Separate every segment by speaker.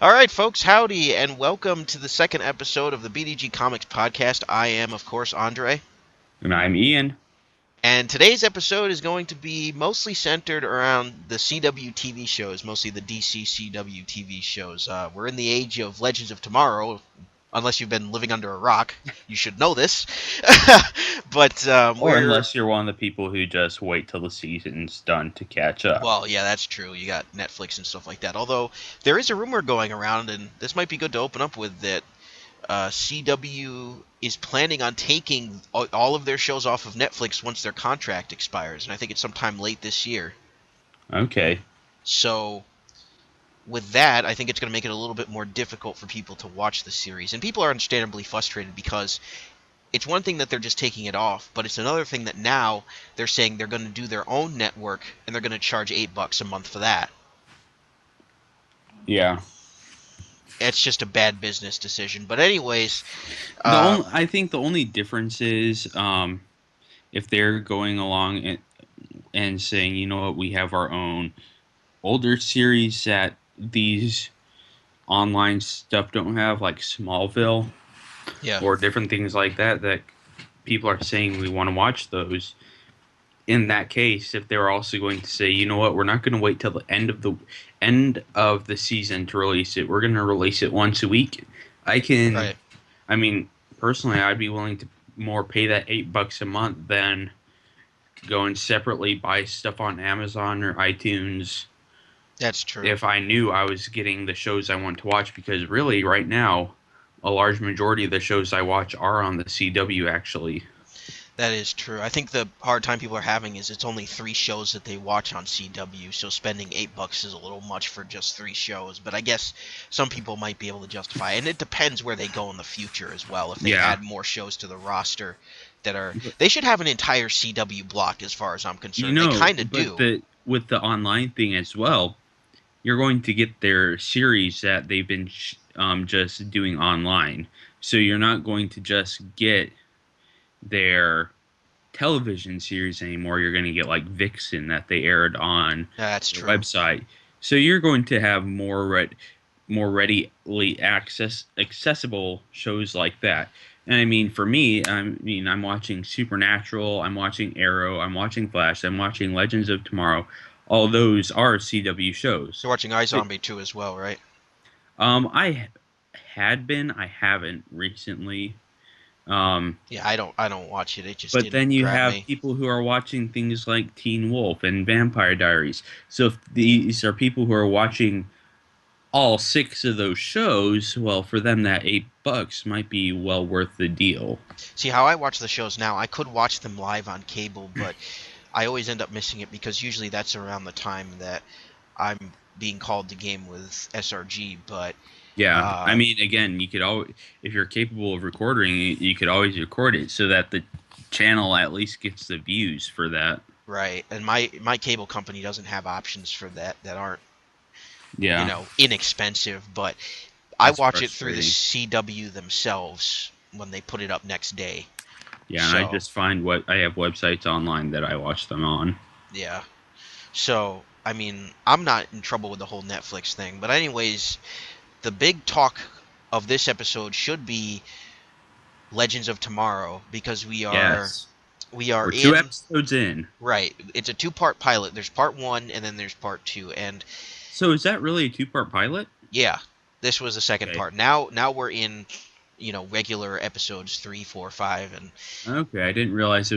Speaker 1: All right, folks, howdy, and welcome to the second episode of the BDG Comics podcast. I am, of course, Andre,
Speaker 2: And I'm Ian.
Speaker 1: and today's episode is going to be mostly centered around the CW TV shows, mostly the DC CW TV shows. We're in the age of Legends of Tomorrow. Unless you've been living under a rock, you should know this. but
Speaker 2: Or
Speaker 1: we're
Speaker 2: unless you're one of the people who just wait till the season's done to catch up.
Speaker 1: Well, yeah, that's true. You got Netflix and stuff like that. Although there is a rumor going around, and this might be good to open up with that CW is planning on taking all of their shows off of Netflix once their contract expires, and I think it's sometime late this year.
Speaker 2: Okay.
Speaker 1: So, with that, I think it's going to make it a little bit more difficult for people to watch the series. And people are understandably frustrated because it's one thing that they're just taking it off, but it's another thing that now they're saying they're going to do their own network and they're going to charge $8 a month for that.
Speaker 2: Yeah.
Speaker 1: It's just a bad business decision. But anyways, uh,
Speaker 2: I think the only difference is if they're going along and saying, you know what, we have our own older series that these online stuff don't have, like Smallville
Speaker 1: yeah,
Speaker 2: or different things like that, that people are saying we want to watch those. In that case, if they're also going to say, you know what, we're not going to wait till the end of the season to release it. We're going to release it once a week. I can,
Speaker 1: right.
Speaker 2: I mean, personally, I'd be willing to more pay that $8 a month than go and separately buy stuff on Amazon or iTunes
Speaker 1: That's true.
Speaker 2: if I knew I was getting the shows I want to watch. Because really, right now, a large majority of the shows I watch are on the CW. Actually,
Speaker 1: That is true. I think the hard time people are having is it's only three shows that they watch on CW, so spending $8 is a little much for just three shows. But I guess some people might be able to justify it. And it depends where they go in the future as well. If they
Speaker 2: yeah.
Speaker 1: add more shows to the roster that are, they should have an entire CW block as far as I'm
Speaker 2: You
Speaker 1: concerned. They
Speaker 2: know,
Speaker 1: kind of
Speaker 2: but
Speaker 1: do.
Speaker 2: the with the online thing as well, you're going to get their series that they've been just doing online. So you're not going to just get their television series anymore. You're going to get like Vixen that they aired on
Speaker 1: That's
Speaker 2: the
Speaker 1: true.
Speaker 2: website. So you're going to have more readily accessible shows like that. And I mean, for me, I'm watching Supernatural, I'm watching Arrow, I'm watching Flash, I'm watching Legends of Tomorrow. All those are CW shows.
Speaker 1: You're watching iZombie too as well, right?
Speaker 2: I had been, I haven't recently. Um,
Speaker 1: Yeah, I don't watch it. It just
Speaker 2: but
Speaker 1: didn't
Speaker 2: then you
Speaker 1: grab
Speaker 2: have
Speaker 1: me.
Speaker 2: people who are watching things like Teen Wolf and Vampire Diaries. So if these are people who are watching all six of those shows, well, for them that $8 might be well worth the deal.
Speaker 1: See how I watch the shows now, I could watch them live on cable, but I always end up missing it because usually that's around the time that I'm being called to game with SRG. But
Speaker 2: Yeah, I
Speaker 1: uh,
Speaker 2: mean, again, you could always, if you're capable of recording, you could always record it so that the channel at least gets the views for that.
Speaker 1: right, and my cable company doesn't have options for that aren't
Speaker 2: Yeah,
Speaker 1: inexpensive. But I
Speaker 2: that's
Speaker 1: watch it through the
Speaker 2: frustrating.
Speaker 1: CW themselves when they put it up next day.
Speaker 2: Yeah, and I
Speaker 1: So
Speaker 2: just find what I have websites online that I watch them on.
Speaker 1: yeah, so I mean I'm not in trouble with the whole Netflix thing. But anyways, the big talk of this episode should be Legends of Tomorrow because
Speaker 2: Yes,
Speaker 1: we are
Speaker 2: we're two
Speaker 1: in
Speaker 2: episodes in.
Speaker 1: right. It's a two-part pilot. There's part 1 and then there's part 2. And
Speaker 2: So is that really a two-part pilot?
Speaker 1: yeah, this was the second
Speaker 2: Okay.
Speaker 1: part. Now we're in regular episodes 3, 4, 5.
Speaker 2: Okay, I didn't realize it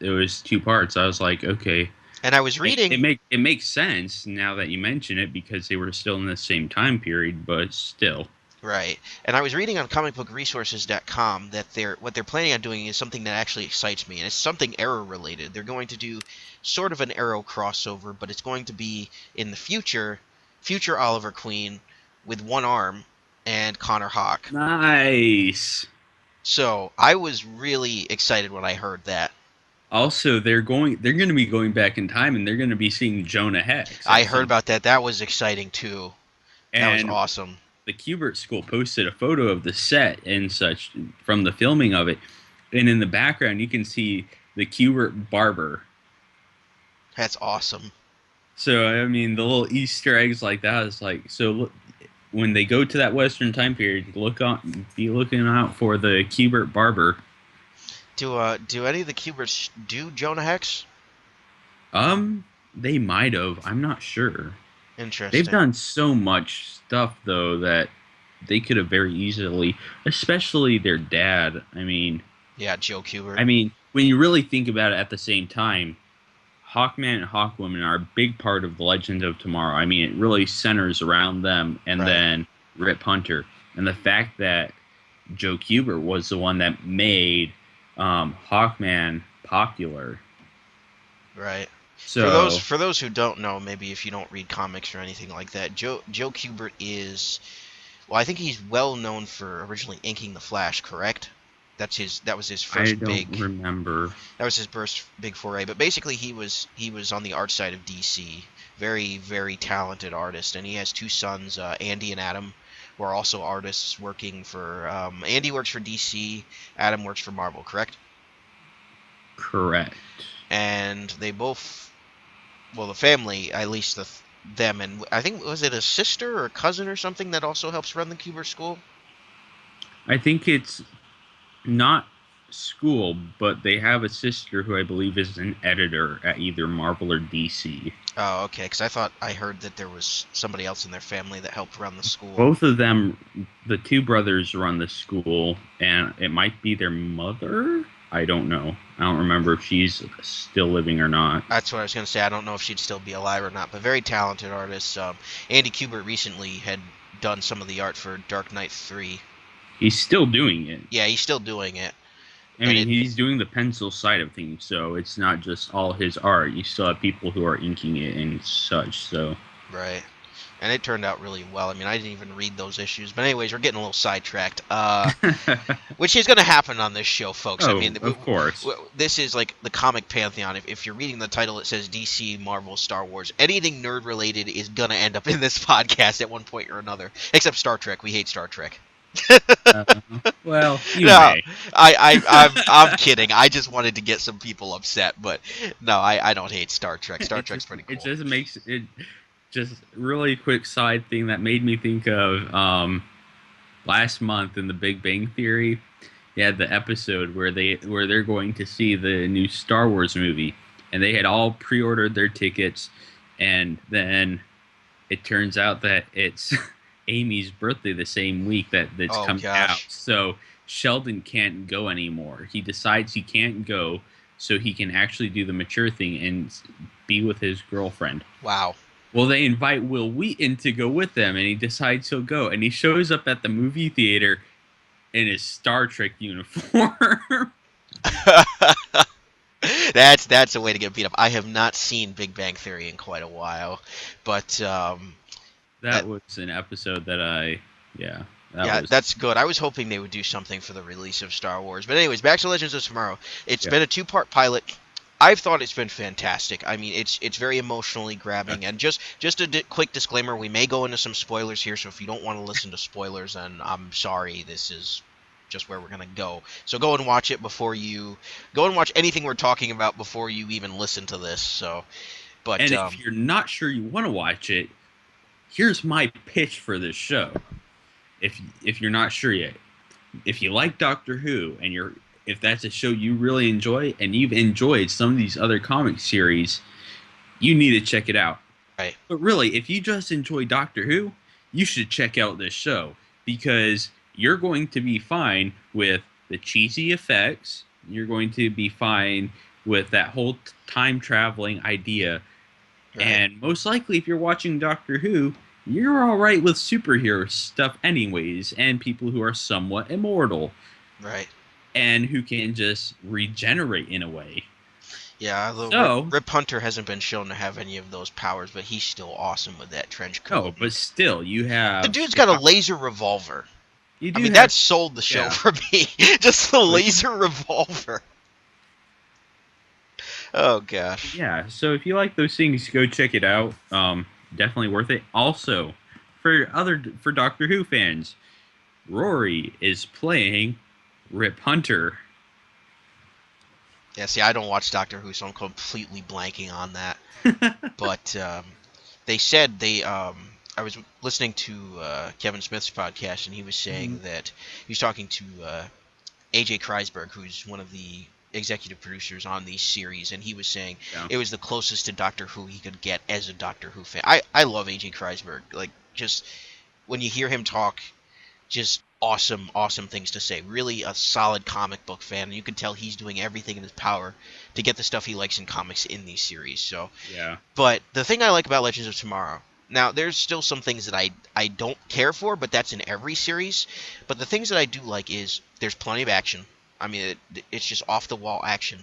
Speaker 2: was two parts. I was like, okay,
Speaker 1: And I was reading
Speaker 2: it makes sense now that you mention it because they were still in the same time period, but still,
Speaker 1: right. And I was reading on comicbookresources.com that what they're planning on doing is something that actually excites me, and it's something Arrow related. They're going to do sort of an Arrow crossover, but it's going to be in the future Oliver Queen with one arm and Connor Hawk.
Speaker 2: nice.
Speaker 1: So I was really excited when I heard that.
Speaker 2: Also, they're going to be going back in time, and they're going to be seeing Jonah Hex
Speaker 1: I
Speaker 2: at
Speaker 1: heard
Speaker 2: some.
Speaker 1: about that. That was exciting too. That was
Speaker 2: And
Speaker 1: awesome.
Speaker 2: the Kubert School posted a photo of the set and such from the filming of it, and in the background you can see the Kubert barber.
Speaker 1: That's awesome.
Speaker 2: So I mean, the little Easter eggs like that is like so. when they go to that Western time period, be looking out for the Cubert Barber.
Speaker 1: Do any of the Cuberts do Jonah Hex?
Speaker 2: They might have. I'm not sure. They've
Speaker 1: Interesting.
Speaker 2: done so much stuff though that they could have very easily, especially their dad.
Speaker 1: Yeah, Joe Kubert.
Speaker 2: When you really think about it, at the same time, Hawkman and Hawkwoman are a big part of the Legend of Tomorrow. It really centers around them, and
Speaker 1: Right.
Speaker 2: then Rip Hunter, and the fact that Joe Kubert was the one that made Hawkman popular.
Speaker 1: Right.
Speaker 2: So
Speaker 1: For those who don't know, maybe if you don't read comics or anything like that, Joe Kubert is, well, I think he's well known for originally inking the Flash, correct? That was his
Speaker 2: I
Speaker 1: first
Speaker 2: don't
Speaker 1: big
Speaker 2: remember.
Speaker 1: that was his first big foray. But basically, he was on the art side of DC. Very very talented artist, and he has two sons, Andy and Adam, who are also artists working for. Andy works for DC. Adam works for Marvel, correct?
Speaker 2: Correct.
Speaker 1: And they both, well, the family, at least them, and I think, was it a sister or a cousin or something that also helps run the Kubert school?
Speaker 2: I think it's not school, but they have a sister who I believe is an editor at either Marvel or DC.
Speaker 1: Oh, okay, because I thought I heard that there was somebody else in their family that helped run the school.
Speaker 2: Both of them, the two brothers, run the school, and it might be their mother. I don't know. I don't remember if she's still living or not.
Speaker 1: That's what I was going to say. I don't know if she'd still be alive or not, but very talented artist. Andy Kubert recently had done some of the art for Dark Knight 3.
Speaker 2: He's still doing it.
Speaker 1: Yeah, he's still doing it. And
Speaker 2: He's doing the pencil side of things, so it's not just all his art. You still have people who are inking it and such, so.
Speaker 1: Right. And it turned out really well. I didn't even read those issues. But anyways, we're getting a little sidetracked. Which is going to happen on this show, folks.
Speaker 2: Oh, of course.
Speaker 1: This is like the comic pantheon. If you're reading the title, it says DC, Marvel, Star Wars. Anything nerd-related is going to end up in this podcast at one point or another. Except Star Trek. We hate Star Trek.
Speaker 2: uh, well, you
Speaker 1: No,
Speaker 2: may.
Speaker 1: I'm kidding. I just wanted to get some people upset, but no, I don't hate Star Trek. Star Trek's pretty cool.
Speaker 2: It just makes it just really quick side thing that made me think of last month in the Big Bang Theory. You had the episode where they're going to see the new Star Wars movie, and they had all pre-ordered their tickets, and then it turns out that it's Amy's birthday the same week that's
Speaker 1: Oh,
Speaker 2: coming
Speaker 1: gosh.
Speaker 2: out. So Sheldon can't go anymore. He decides he can't go so he can actually do the mature thing and be with his girlfriend.
Speaker 1: Wow.
Speaker 2: Well, they invite Will Wheaton to go with them, and he decides he'll go. And he shows up at the movie theater in his Star Trek uniform.
Speaker 1: That's a way to get beat up. I have not seen Big Bang Theory in quite a while, but
Speaker 2: That was an episode that
Speaker 1: yeah, that's good. I was hoping they would do something for the release of Star Wars. But anyways, back to Legends of Tomorrow. It's been a 2-part pilot. I've thought it's been fantastic. It's very emotionally grabbing. And just a quick disclaimer, we may go into some spoilers here, so if you don't want to listen to spoilers, then I'm sorry. This is just where we're going to go. So go and watch it before you go and watch anything we're talking about before you even listen to this. So, but
Speaker 2: and if you're not sure you want to watch it, here's my pitch for this show. If you're not sure yet, if you like Doctor Who and if that's a show you really enjoy and you've enjoyed some of these other comic series, you need to check it out.
Speaker 1: Right.
Speaker 2: But really, if you just enjoy Doctor Who, you should check out this show because you're going to be fine with the cheesy effects. You're going to be fine with that whole time traveling idea. Right. And most likely, if you're watching Doctor Who, you're all right with superhero stuff anyways, and people who are somewhat immortal.
Speaker 1: Right.
Speaker 2: And who can just regenerate in a way.
Speaker 1: Yeah, although Rip Hunter hasn't been shown to have any of those powers, but he's still awesome with that trench coat.
Speaker 2: Oh, but still, you have...
Speaker 1: The dude's got a laser revolver.
Speaker 2: That
Speaker 1: that sold the show for me. Just the laser revolver. Oh, gosh.
Speaker 2: Yeah, so if you like those things, go check it out. Definitely worth it. Also, for Doctor Who fans, Rory is playing Rip Hunter.
Speaker 1: Yeah, see, I don't watch Doctor Who, so I'm completely blanking on that. But they said was listening to Kevin Smith's podcast, and he was saying that he was talking to AJ Kreisberg, who's one of the executive producers on these series, and he was saying
Speaker 2: Yeah.
Speaker 1: it was the closest to Doctor Who he could get as a Doctor Who fan. I love AJ Kreisberg. Like, just when you hear him talk, just awesome things to say. Really a solid comic book fan, and you can tell he's doing everything in his power to get the stuff he likes in comics in these series. So,
Speaker 2: Yeah.
Speaker 1: but the thing I like about Legends of Tomorrow, now there's still some things that I don't care for, but that's in every series. But the things that I do like is there's plenty of action. I mean, it's just off the wall action.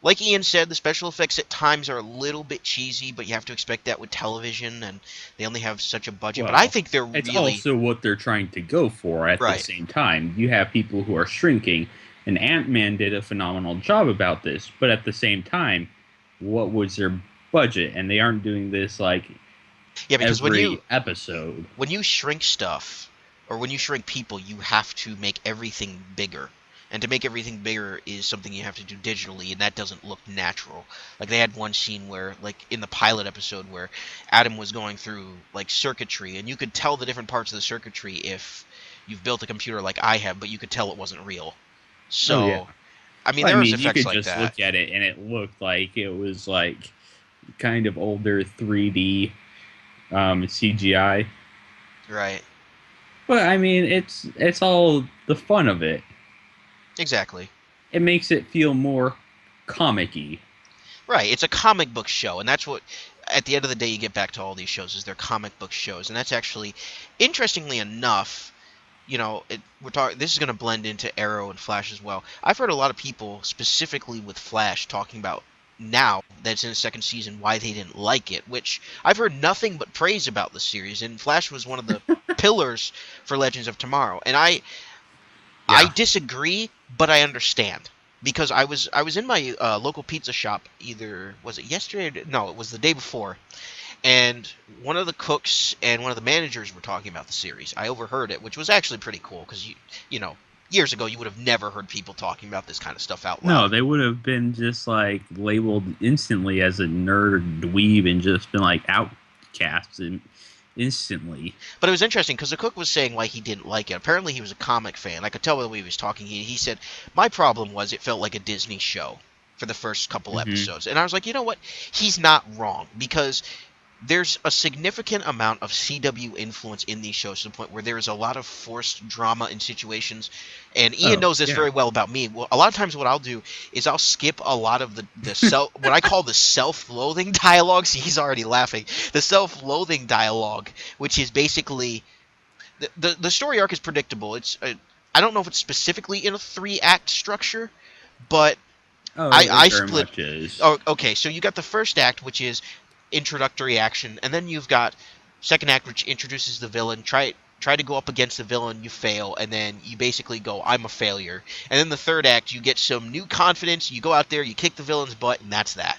Speaker 1: Like Ian said, the special effects at times are a little bit cheesy, but you have to expect that with television, and they only have such a budget. But I
Speaker 2: Well,
Speaker 1: think they're
Speaker 2: it's
Speaker 1: really
Speaker 2: also what they're trying to go for at the
Speaker 1: right.
Speaker 2: same time. You have people who are shrinking, and Ant-Man did a phenomenal job about this, but at the same time, what was their budget? And they aren't doing this like
Speaker 1: Yeah, because
Speaker 2: every episode.
Speaker 1: when you shrink stuff or when you shrink people, you have to make everything bigger. And to make everything bigger is something you have to do digitally, and that doesn't look natural. Like, they had one scene where, like, in the pilot episode where Adam was going through, like, circuitry, and you could tell the different parts of the circuitry if you've built a computer like I have, but you could tell it wasn't real. So,
Speaker 2: Oh yeah.
Speaker 1: I mean,
Speaker 2: Well, I
Speaker 1: there was
Speaker 2: mean, you
Speaker 1: effects
Speaker 2: could
Speaker 1: like
Speaker 2: just
Speaker 1: that.
Speaker 2: look at it, and it looked like it was like kind of older 3D CGI.
Speaker 1: Right.
Speaker 2: But I mean, it's all the fun of it.
Speaker 1: Exactly.
Speaker 2: It makes it feel more comic-y.
Speaker 1: Right. It's a comic book show, and that's what, at the end of the day, you get back to all these shows, is they're comic book shows. And that's actually, interestingly enough, you know, this is going to blend into Arrow and Flash as well. I've heard a lot of people, specifically with Flash, talking about now that it's in the second season, why they didn't like it, which I've heard nothing but praise about the series, and Flash was one of the pillars for Legends of Tomorrow. And I
Speaker 2: Yeah.
Speaker 1: disagree, but I understand. Because I was in my local pizza shop, either was it yesterday? No, it was the day before, and one of the cooks and one of the managers were talking about the series. I overheard it, which was actually pretty cool because you know, years ago you would have never heard people talking about this kind of stuff out
Speaker 2: No,
Speaker 1: loud.
Speaker 2: they would have been just like labeled instantly as a nerd dweeb and just been like outcasts instantly.
Speaker 1: But it was interesting because the cook was saying why he didn't like it. Apparently, he was a comic fan. I could tell by the way he was talking. He said, my problem was it felt like a Disney show for the first couple
Speaker 2: Hmm.
Speaker 1: episodes. And I was like, you know what? He's not wrong, because there's a significant amount of CW influence in these shows to the point where there is a lot of forced drama in situations. And Ian
Speaker 2: Oh,
Speaker 1: knows this
Speaker 2: yeah.
Speaker 1: very well about me. Well, a lot of times what I'll do is I'll skip a lot of what I call the self-loathing dialogue. See, he's already laughing. The self-loathing dialogue, which is basically the story arc is predictable. I don't know if it's specifically in a 3-act structure, but
Speaker 2: Oh,
Speaker 1: I
Speaker 2: it very
Speaker 1: split.
Speaker 2: much is.
Speaker 1: Oh, okay. So you got the first act, which is introductory action, and then you've got second act, which introduces the villain. Try to go up against the villain, you fail, and then you basically go, I'm a failure. And then the third act, you get some new confidence. You go out there, you kick the villain's butt, and that's that.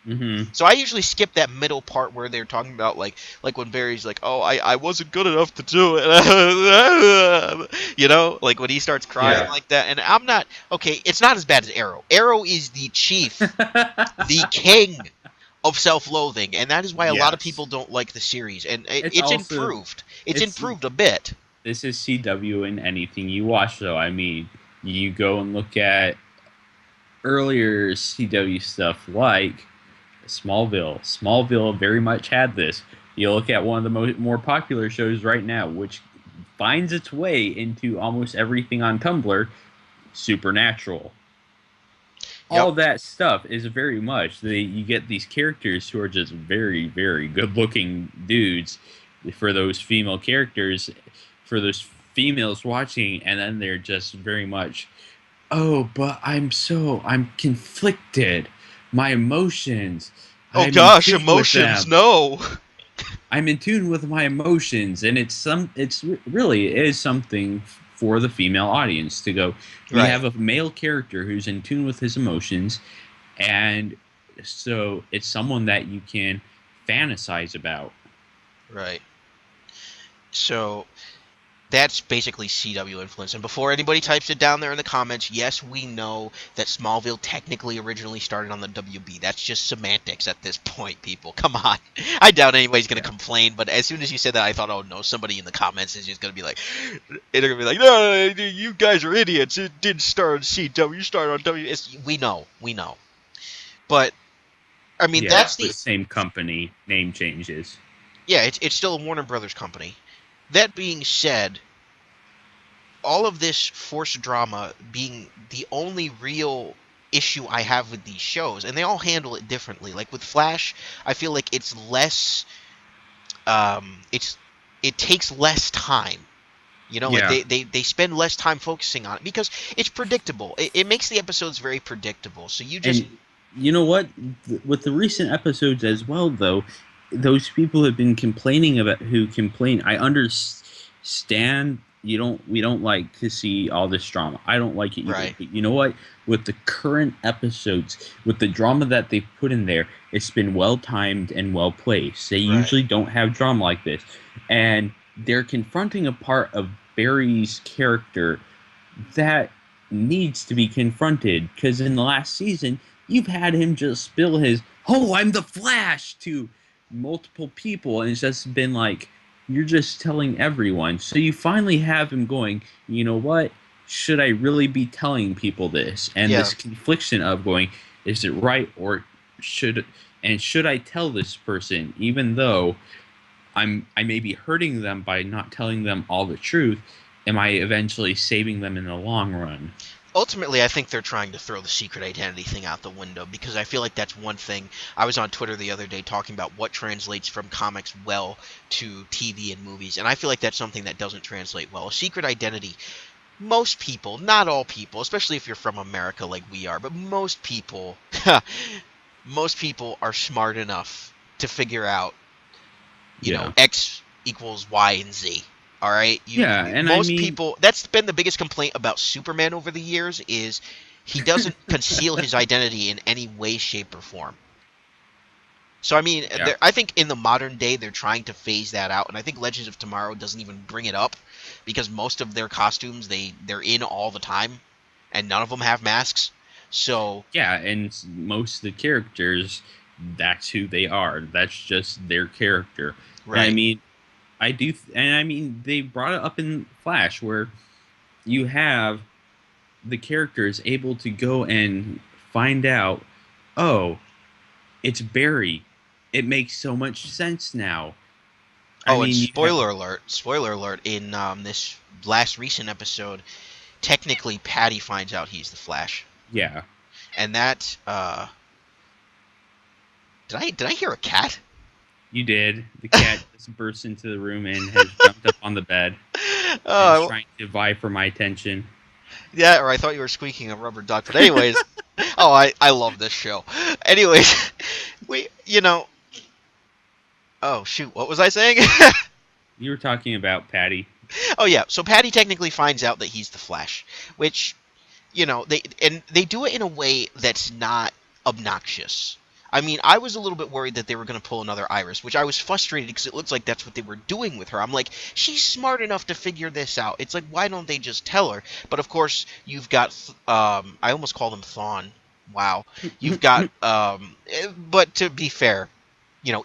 Speaker 2: Hmm.
Speaker 1: So I usually skip that middle part where they're talking about like when Barry's like, oh, I wasn't good enough to do it, you know, like when he starts crying
Speaker 2: Yeah.
Speaker 1: like that. And I'm not okay. It's not as bad as Arrow. Arrow is the chief, the king of self-loathing, and that is why a lot of
Speaker 2: Yes.
Speaker 1: people don't like the series. And
Speaker 2: It's
Speaker 1: it's
Speaker 2: also
Speaker 1: improved. It's
Speaker 2: it's
Speaker 1: improved a bit.
Speaker 2: this is CW in anything you watch though. I mean, you go and look at earlier CW stuff like Smallville. Smallville very much had this. You look at one of the more popular shows right now, which finds its way into almost everything on Tumblr, Supernatural.
Speaker 1: Yep.
Speaker 2: All that stuff is very much you get these characters who are just very, very good looking dudes for those female characters, for those females watching, and then they're just very much, oh, but I'm conflicted. My emotions.
Speaker 1: Oh
Speaker 2: I'm in
Speaker 1: gosh,
Speaker 2: tune with
Speaker 1: emotions,
Speaker 2: them.
Speaker 1: no.
Speaker 2: I'm in tune with my emotions, and really it is something for the female audience to go. We
Speaker 1: Right,
Speaker 2: have a male character who's in tune with his emotions, and so it's someone that you can fantasize about.
Speaker 1: right. So That's basically CW influence. And before anybody types it down there in the comments, yes, we know that Smallville technically originally started on the WB. That's just semantics at this point, people. Come on. I doubt anybody's going to
Speaker 2: Yeah.
Speaker 1: complain, but as soon as you said that, I thought, oh no, somebody in the comments is just going to be like, they're going to be like, no, you guys are idiots. It didn't start on CW. You started on W. We know. We know. But, I mean,
Speaker 2: Yeah,
Speaker 1: that's the.
Speaker 2: but same company, name changes.
Speaker 1: Yeah, it's still a Warner Brothers company. That being said, all of this forced drama being the only real issue I have with these shows, and they all handle it differently. Like with Flash, I feel like it's less, it's it takes less time. You know, like
Speaker 2: Yeah,
Speaker 1: they spend less time focusing on it because it's predictable. It makes the episodes very predictable. So you just
Speaker 2: and you know what? With the recent episodes as well, though, those people have been complaining about who complain. I understand we don't like to see all this drama. I don't like it either.
Speaker 1: right,
Speaker 2: But you know what? With the current episodes, with the drama that they've put in there, it's been well timed and well placed. They
Speaker 1: right,
Speaker 2: usually don't have drama like this, and they're confronting a part of Barry's character that needs to be confronted because in the last season you've had him just spill his "oh, I'm the Flash" to multiple people, and it's just been like you're just telling everyone. So you finally have him going, you know what, should I really be telling people this? And
Speaker 1: yeah.
Speaker 2: this confliction of going, is it right, or should I tell this person even though I may be hurting them by not telling them all the truth? Am I eventually saving them in the long run?
Speaker 1: Ultimately, I think they're trying to throw the secret identity thing out the window because I feel like that's one thing. I was on Twitter the other day talking about what translates from comics well to TV and movies, and I feel like that's something that doesn't translate well. A secret identity, most people, not all people, especially if you're from America like we are, but most people, most people are smart enough to figure out,
Speaker 2: Yeah.
Speaker 1: X equals Y and Z. All right,
Speaker 2: Yeah, and I
Speaker 1: most
Speaker 2: mean,
Speaker 1: people. That's been the biggest complaint about Superman over the years is he doesn't conceal his identity in any way, shape, or form. So I mean,
Speaker 2: yeah.
Speaker 1: I think in the modern day they're trying to phase that out, and I think Legends of Tomorrow doesn't even bring it up because most of their costumes they're in all the time, and none of them have masks. So
Speaker 2: Yeah, and most of the characters, that's who they are. That's just their character. And I
Speaker 1: right,
Speaker 2: mean, and I mean, they brought it up in Flash where you have the characters able to go and find out, oh, it's Barry. It makes so much sense now. I
Speaker 1: oh, and
Speaker 2: mean, you have,
Speaker 1: spoiler alert, in this last recent episode, technically Patty finds out he's the Flash.
Speaker 2: yeah,
Speaker 1: And that did I hear a cat?
Speaker 2: you did. The cat just burst into the room and has jumped up on the bed and is
Speaker 1: Oh,
Speaker 2: trying to vie for my attention.
Speaker 1: yeah, or I thought you were squeaking a rubber duck. But anyways, oh, I love this show. Anyways, we oh shoot, what was I saying?
Speaker 2: You were talking about Patty.
Speaker 1: Oh yeah, so Patty technically finds out that he's the Flash, which they do it in a way that's not obnoxious. I mean, I was a little bit worried that they were going to pull another Iris, which I was frustrated because it looks like that's what they were doing with her. I'm like, she's smart enough to figure this out. It's like, why don't they just tell her? But of course, you've got, I almost call them Thawne. Wow. You've got, but to be fair,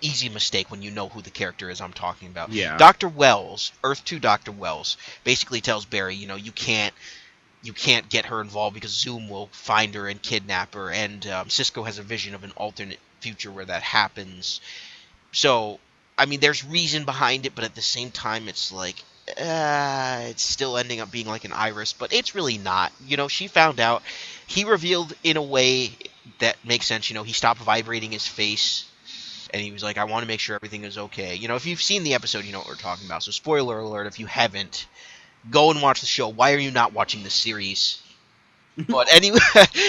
Speaker 1: easy mistake when you know who the character is I'm talking about.
Speaker 2: Yeah.
Speaker 1: Dr. Wells, Earth 2 Dr. Wells, basically tells Barry, you can't get her involved because Zoom will find her and kidnap her, and Cisco has a vision of an alternate future where that happens. So, I mean, there's reason behind it, but at the same time, it's like, it's still ending up being like an Iris, but it's really not. She found out. He revealed in a way that makes sense. He stopped vibrating his face, and he was like, I want to make sure everything is okay. If you've seen the episode, you know what we're talking about. So, spoiler alert if you haven't. Go and watch the show. Why are you not watching the series? But anyway,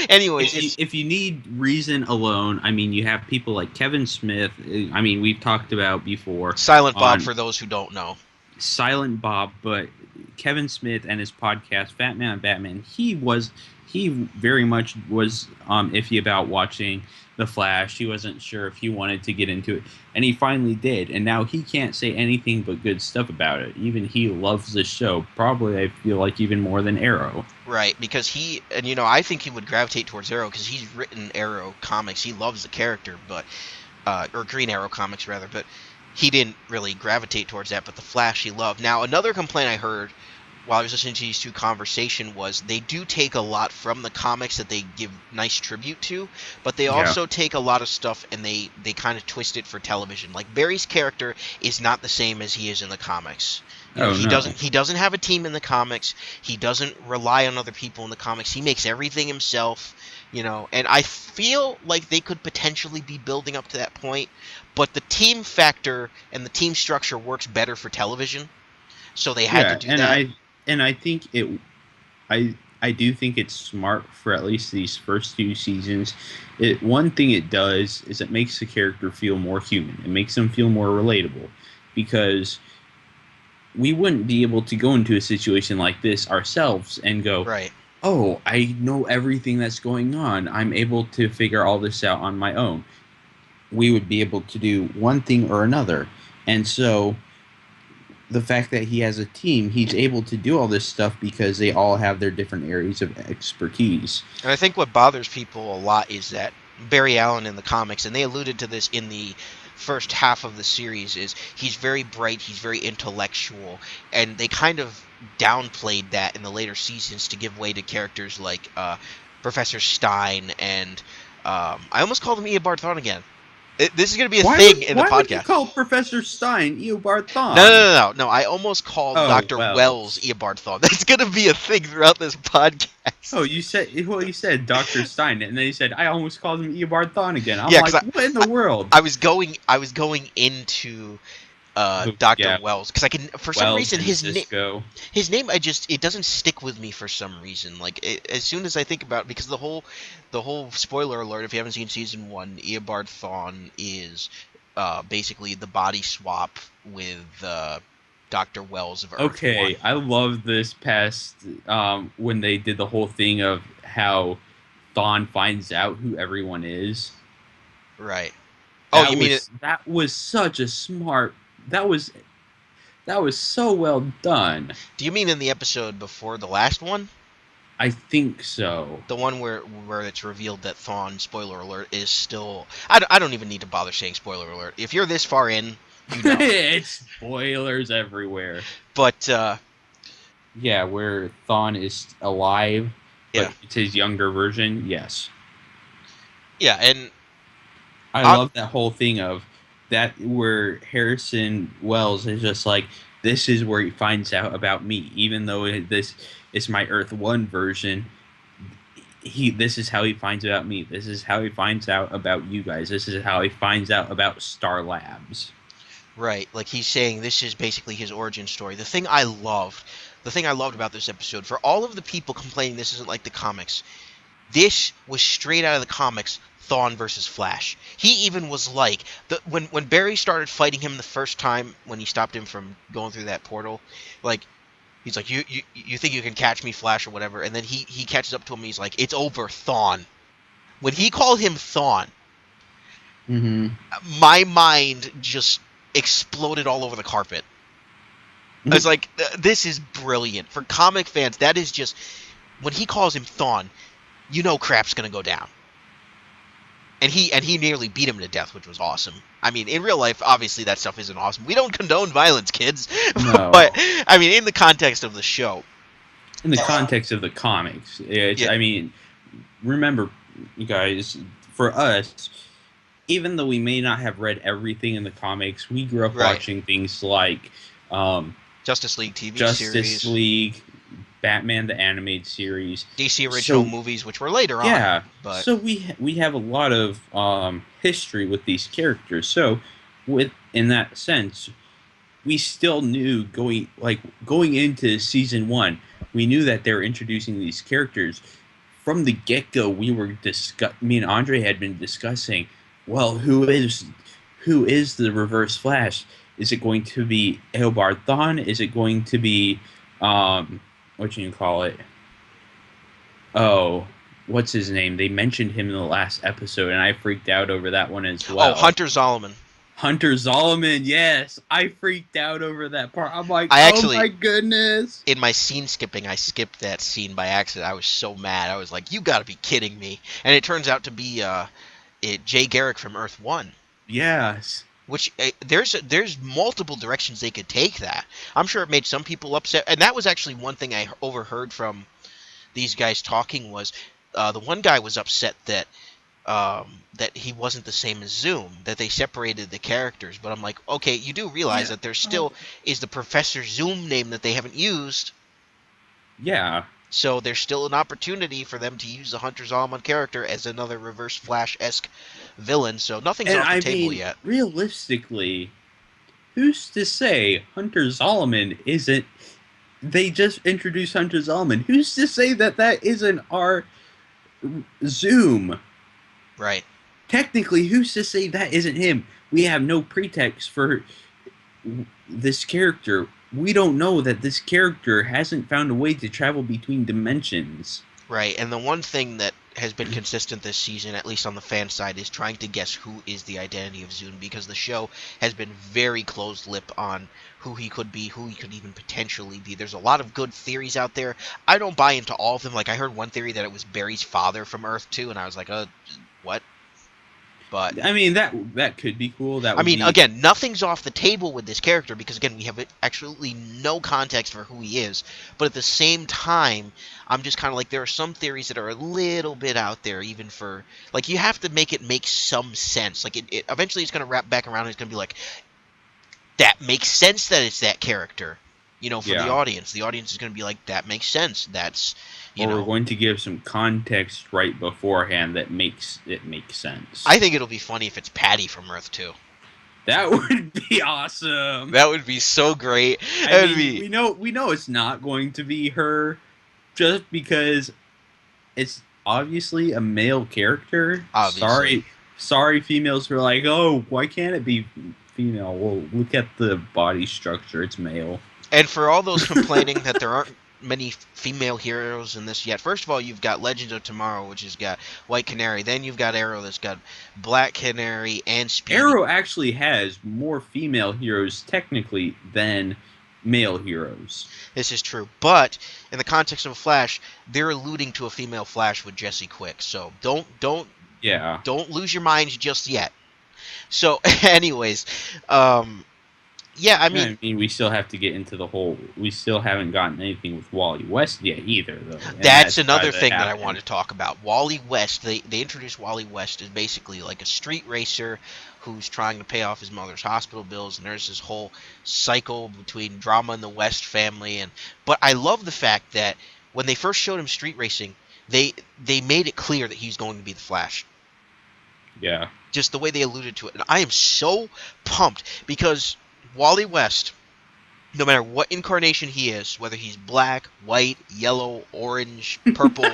Speaker 1: anyways, it's
Speaker 2: If you need reason alone, I mean, you have people like Kevin Smith. I mean, we've talked about before
Speaker 1: Silent Bob
Speaker 2: on
Speaker 1: for those who don't know.
Speaker 2: Silent Bob, but Kevin Smith and his podcast Fat Man and Batman, he very much was iffy about watching the Flash. He wasn't sure if he wanted to get into it, and he finally did. And now he can't say anything but good stuff about it. Even he loves the show. Probably, I feel like even more than Arrow.
Speaker 1: Right, because I think he would gravitate towards Arrow because he's written Arrow comics. He loves the character, but or Green Arrow comics rather, but he didn't really gravitate towards that. But the Flash he loved. Now, another complaint I heard while I was listening to these two conversation was they do take a lot from the comics that they give nice tribute to, but they
Speaker 2: Yeah.
Speaker 1: also take a lot of stuff and they kind of twist it for television. Like Barry's character is not the same as he is in the comics.
Speaker 2: Oh,
Speaker 1: He
Speaker 2: no.
Speaker 1: doesn't have a team in the comics. He doesn't rely on other people in the comics. He makes everything himself, and I feel like they could potentially be building up to that point, but the team factor and the team structure works better for television. So they had to do
Speaker 2: and
Speaker 1: that.
Speaker 2: I think I do think it's smart for at least these first two seasons. One thing it does is it makes the character feel more human. It makes them feel more relatable, because we wouldn't be able to go into a situation like this ourselves and go,
Speaker 1: Right.
Speaker 2: "Oh, I know everything that's going on. I'm able to figure all this out on my own." We would be able to do one thing or another, and so the fact that he has a team, he's able to do all this stuff because they all have their different areas of expertise.
Speaker 1: And I think what bothers people a lot is that Barry Allen in the comics, and they alluded to this in the first half of the series, is he's very bright, he's very intellectual, and they kind of downplayed that in the later seasons to give way to characters like Professor Stein and I almost called him Eobard Thawne again. This is going to be a thing in the
Speaker 2: Why would you
Speaker 1: podcast.
Speaker 2: call Professor Stein Eobard Thawne?
Speaker 1: No. I almost called
Speaker 2: Oh,
Speaker 1: Dr.
Speaker 2: Wells.
Speaker 1: Wells Eobard Thawne. That's going to be a thing throughout this podcast.
Speaker 2: Oh, you said Dr. Stein, and then you said I almost called him Eobard Thawne again. I'm
Speaker 1: Yeah, 'cause
Speaker 2: like, what in the world?
Speaker 1: I was going into Dr.
Speaker 2: Yeah.
Speaker 1: Wells because I can for some
Speaker 2: Wells
Speaker 1: reason
Speaker 2: and Cisco.
Speaker 1: his name it doesn't stick with me for some reason. Like as soon as I think about it, because the whole spoiler alert, if you haven't seen season 1, Eobard Thawne is basically the body swap with Dr. Wells of Earth 1.
Speaker 2: Okay, I love this past when they did the whole thing of how Thawne finds out who everyone is.
Speaker 1: Right. Oh, you mean it?
Speaker 2: That was such a smart. That was so well done.
Speaker 1: Do you mean in the episode before the last one?
Speaker 2: I think so.
Speaker 1: The one where it's revealed that Thawne, spoiler alert, is still... I don't even need to bother saying spoiler alert. If you're this far in, you know.
Speaker 2: It's spoilers everywhere.
Speaker 1: But,
Speaker 2: yeah, where Thawne is alive, but
Speaker 1: Yeah.
Speaker 2: it's his younger version, yes.
Speaker 1: Yeah, and...
Speaker 2: I love that whole thing of that where Harrison Wells is just like, this is where he finds out about me, even though this is my Earth 1 version. This is how he finds out me. This is how he finds out about you guys. This is how he finds out about Star Labs.
Speaker 1: Right, like he's saying this is basically his origin story. The thing I loved about this episode, for all of the people complaining this isn't like the comics, this was straight out of the comics, Thawne versus Flash. He even was like, when Barry started fighting him the first time, when he stopped him from going through that portal, like, he's like, you think you can catch me, Flash, or whatever, and then he catches up to him and he's like, it's over, Thawne. When he called him Thawne, my mind just exploded all over the carpet. I was like, this is brilliant. For comic fans, that is just... When he calls him Thawne, you know crap's going to go down. And he nearly beat him to death, which was awesome. I mean, in real life, obviously that stuff isn't awesome. We don't condone violence, kids.
Speaker 2: No.
Speaker 1: But, I mean, in the context of the show...
Speaker 2: In the context of the comics,
Speaker 1: Yeah.
Speaker 2: I mean, remember, you guys, for us, even though we may not have read everything in the comics, we grew up
Speaker 1: Right.
Speaker 2: watching things like
Speaker 1: Justice League TV
Speaker 2: Justice
Speaker 1: series,
Speaker 2: League, Batman the Animated Series,
Speaker 1: DC original
Speaker 2: So-
Speaker 1: movies, which were later on.
Speaker 2: yeah.
Speaker 1: But
Speaker 2: So we have a lot of history with these characters. So in that sense, we still knew going into season 1, we knew that they were introducing these characters. From the get-go, me and Andre had been discussing, well, who is the Reverse Flash? Is it going to be Eobard Thawne? Is it going to be what you call it? Oh, what's his name? They mentioned him in the last episode, and I freaked out over that one as
Speaker 1: Oh,
Speaker 2: well.
Speaker 1: Hunter Zolomon.
Speaker 2: Hunter Zolomon, yes, I freaked out over that part. I'm like,
Speaker 1: I
Speaker 2: oh my
Speaker 1: actually,
Speaker 2: goodness.
Speaker 1: in my scene skipping, I skipped that scene by accident. I was so mad. I was like, "You got to be kidding me!" And it turns out to be Jay Garrick from Earth One.
Speaker 2: Yes.
Speaker 1: Which there's multiple directions they could take that. I'm sure it made some people upset, and that was actually one thing I overheard from these guys talking was the one guy was upset that he wasn't the same as Zoom, that they separated the characters. But I'm like, okay, you do realize
Speaker 2: Yeah.
Speaker 1: that there still is the Professor Zoom name that they haven't used,
Speaker 2: Yeah.
Speaker 1: so there's still an opportunity for them to use the Hunter Zolomon character as another Reverse Flash-esque villain. So nothing's
Speaker 2: And
Speaker 1: off the
Speaker 2: I
Speaker 1: table
Speaker 2: mean,
Speaker 1: yet.
Speaker 2: realistically, who's to say Hunter Zolomon isn't? They just introduced Hunter Zolomon. Who's to say that that isn't our Zoom?
Speaker 1: Right.
Speaker 2: Technically, who's to say that isn't him? We have no pretext for this character. We don't know that this character hasn't found a way to travel between dimensions.
Speaker 1: Right, and the one thing that has been consistent this season, at least on the fan side, is trying to guess who is the identity of Zune, because the show has been very closed-lip on who he could be, who he could even potentially be. There's a lot of good theories out there. I don't buy into all of them. Like, I heard one theory that it was Barry's father from Earth 2, and I was like, what? But
Speaker 2: I mean, that could be cool. That
Speaker 1: I
Speaker 2: would
Speaker 1: mean,
Speaker 2: be
Speaker 1: again, nothing's off the table with this character because, again, we have absolutely no context for who he is. But at the same time, I'm just kind of like, there are some theories that are a little bit out there, even for, like, you have to make it make some sense. Like, eventually it's going to wrap back around and it's going to be like, that makes sense that it's that character. You know, for the
Speaker 2: yeah.
Speaker 1: audience. The audience is going to be like, that makes sense. That's, you
Speaker 2: Or
Speaker 1: know.
Speaker 2: we're going to give some context right beforehand that makes it make sense.
Speaker 1: I think it'll be funny if it's Patty from Earth 2.
Speaker 2: That would be awesome.
Speaker 1: That would be so great.
Speaker 2: I mean, we know it's not going to be her, just because it's obviously a male character.
Speaker 1: Obviously.
Speaker 2: Sorry, females were like, oh, why can't it be female? Well, look at the body structure; it's male.
Speaker 1: And for all those complaining that there aren't many female heroes in this yet, first of all, you've got Legends of Tomorrow, which has got White Canary. Then you've got Arrow that's got Black Canary and Speedy.
Speaker 2: Arrow actually has more female heroes technically than male heroes.
Speaker 1: This is true. But in the context of Flash, they're alluding to a female Flash with Jesse Quick. So don't lose your minds just yet. So anyways, yeah, I mean,
Speaker 2: we still have to get into the whole. We still haven't gotten anything with Wally West yet either, though. And
Speaker 1: that's another thing that I
Speaker 2: happened.
Speaker 1: want to talk about. Wally West, they introduced Wally West as basically like a street racer who's trying to pay off his mother's hospital bills, and there's this whole cycle between drama in the West family. But I love the fact that when they first showed him street racing, they made it clear that he's going to be the Flash.
Speaker 2: Yeah.
Speaker 1: Just the way they alluded to it. And I am so pumped because Wally West, no matter what incarnation he is, whether he's black, white, yellow, orange, purple,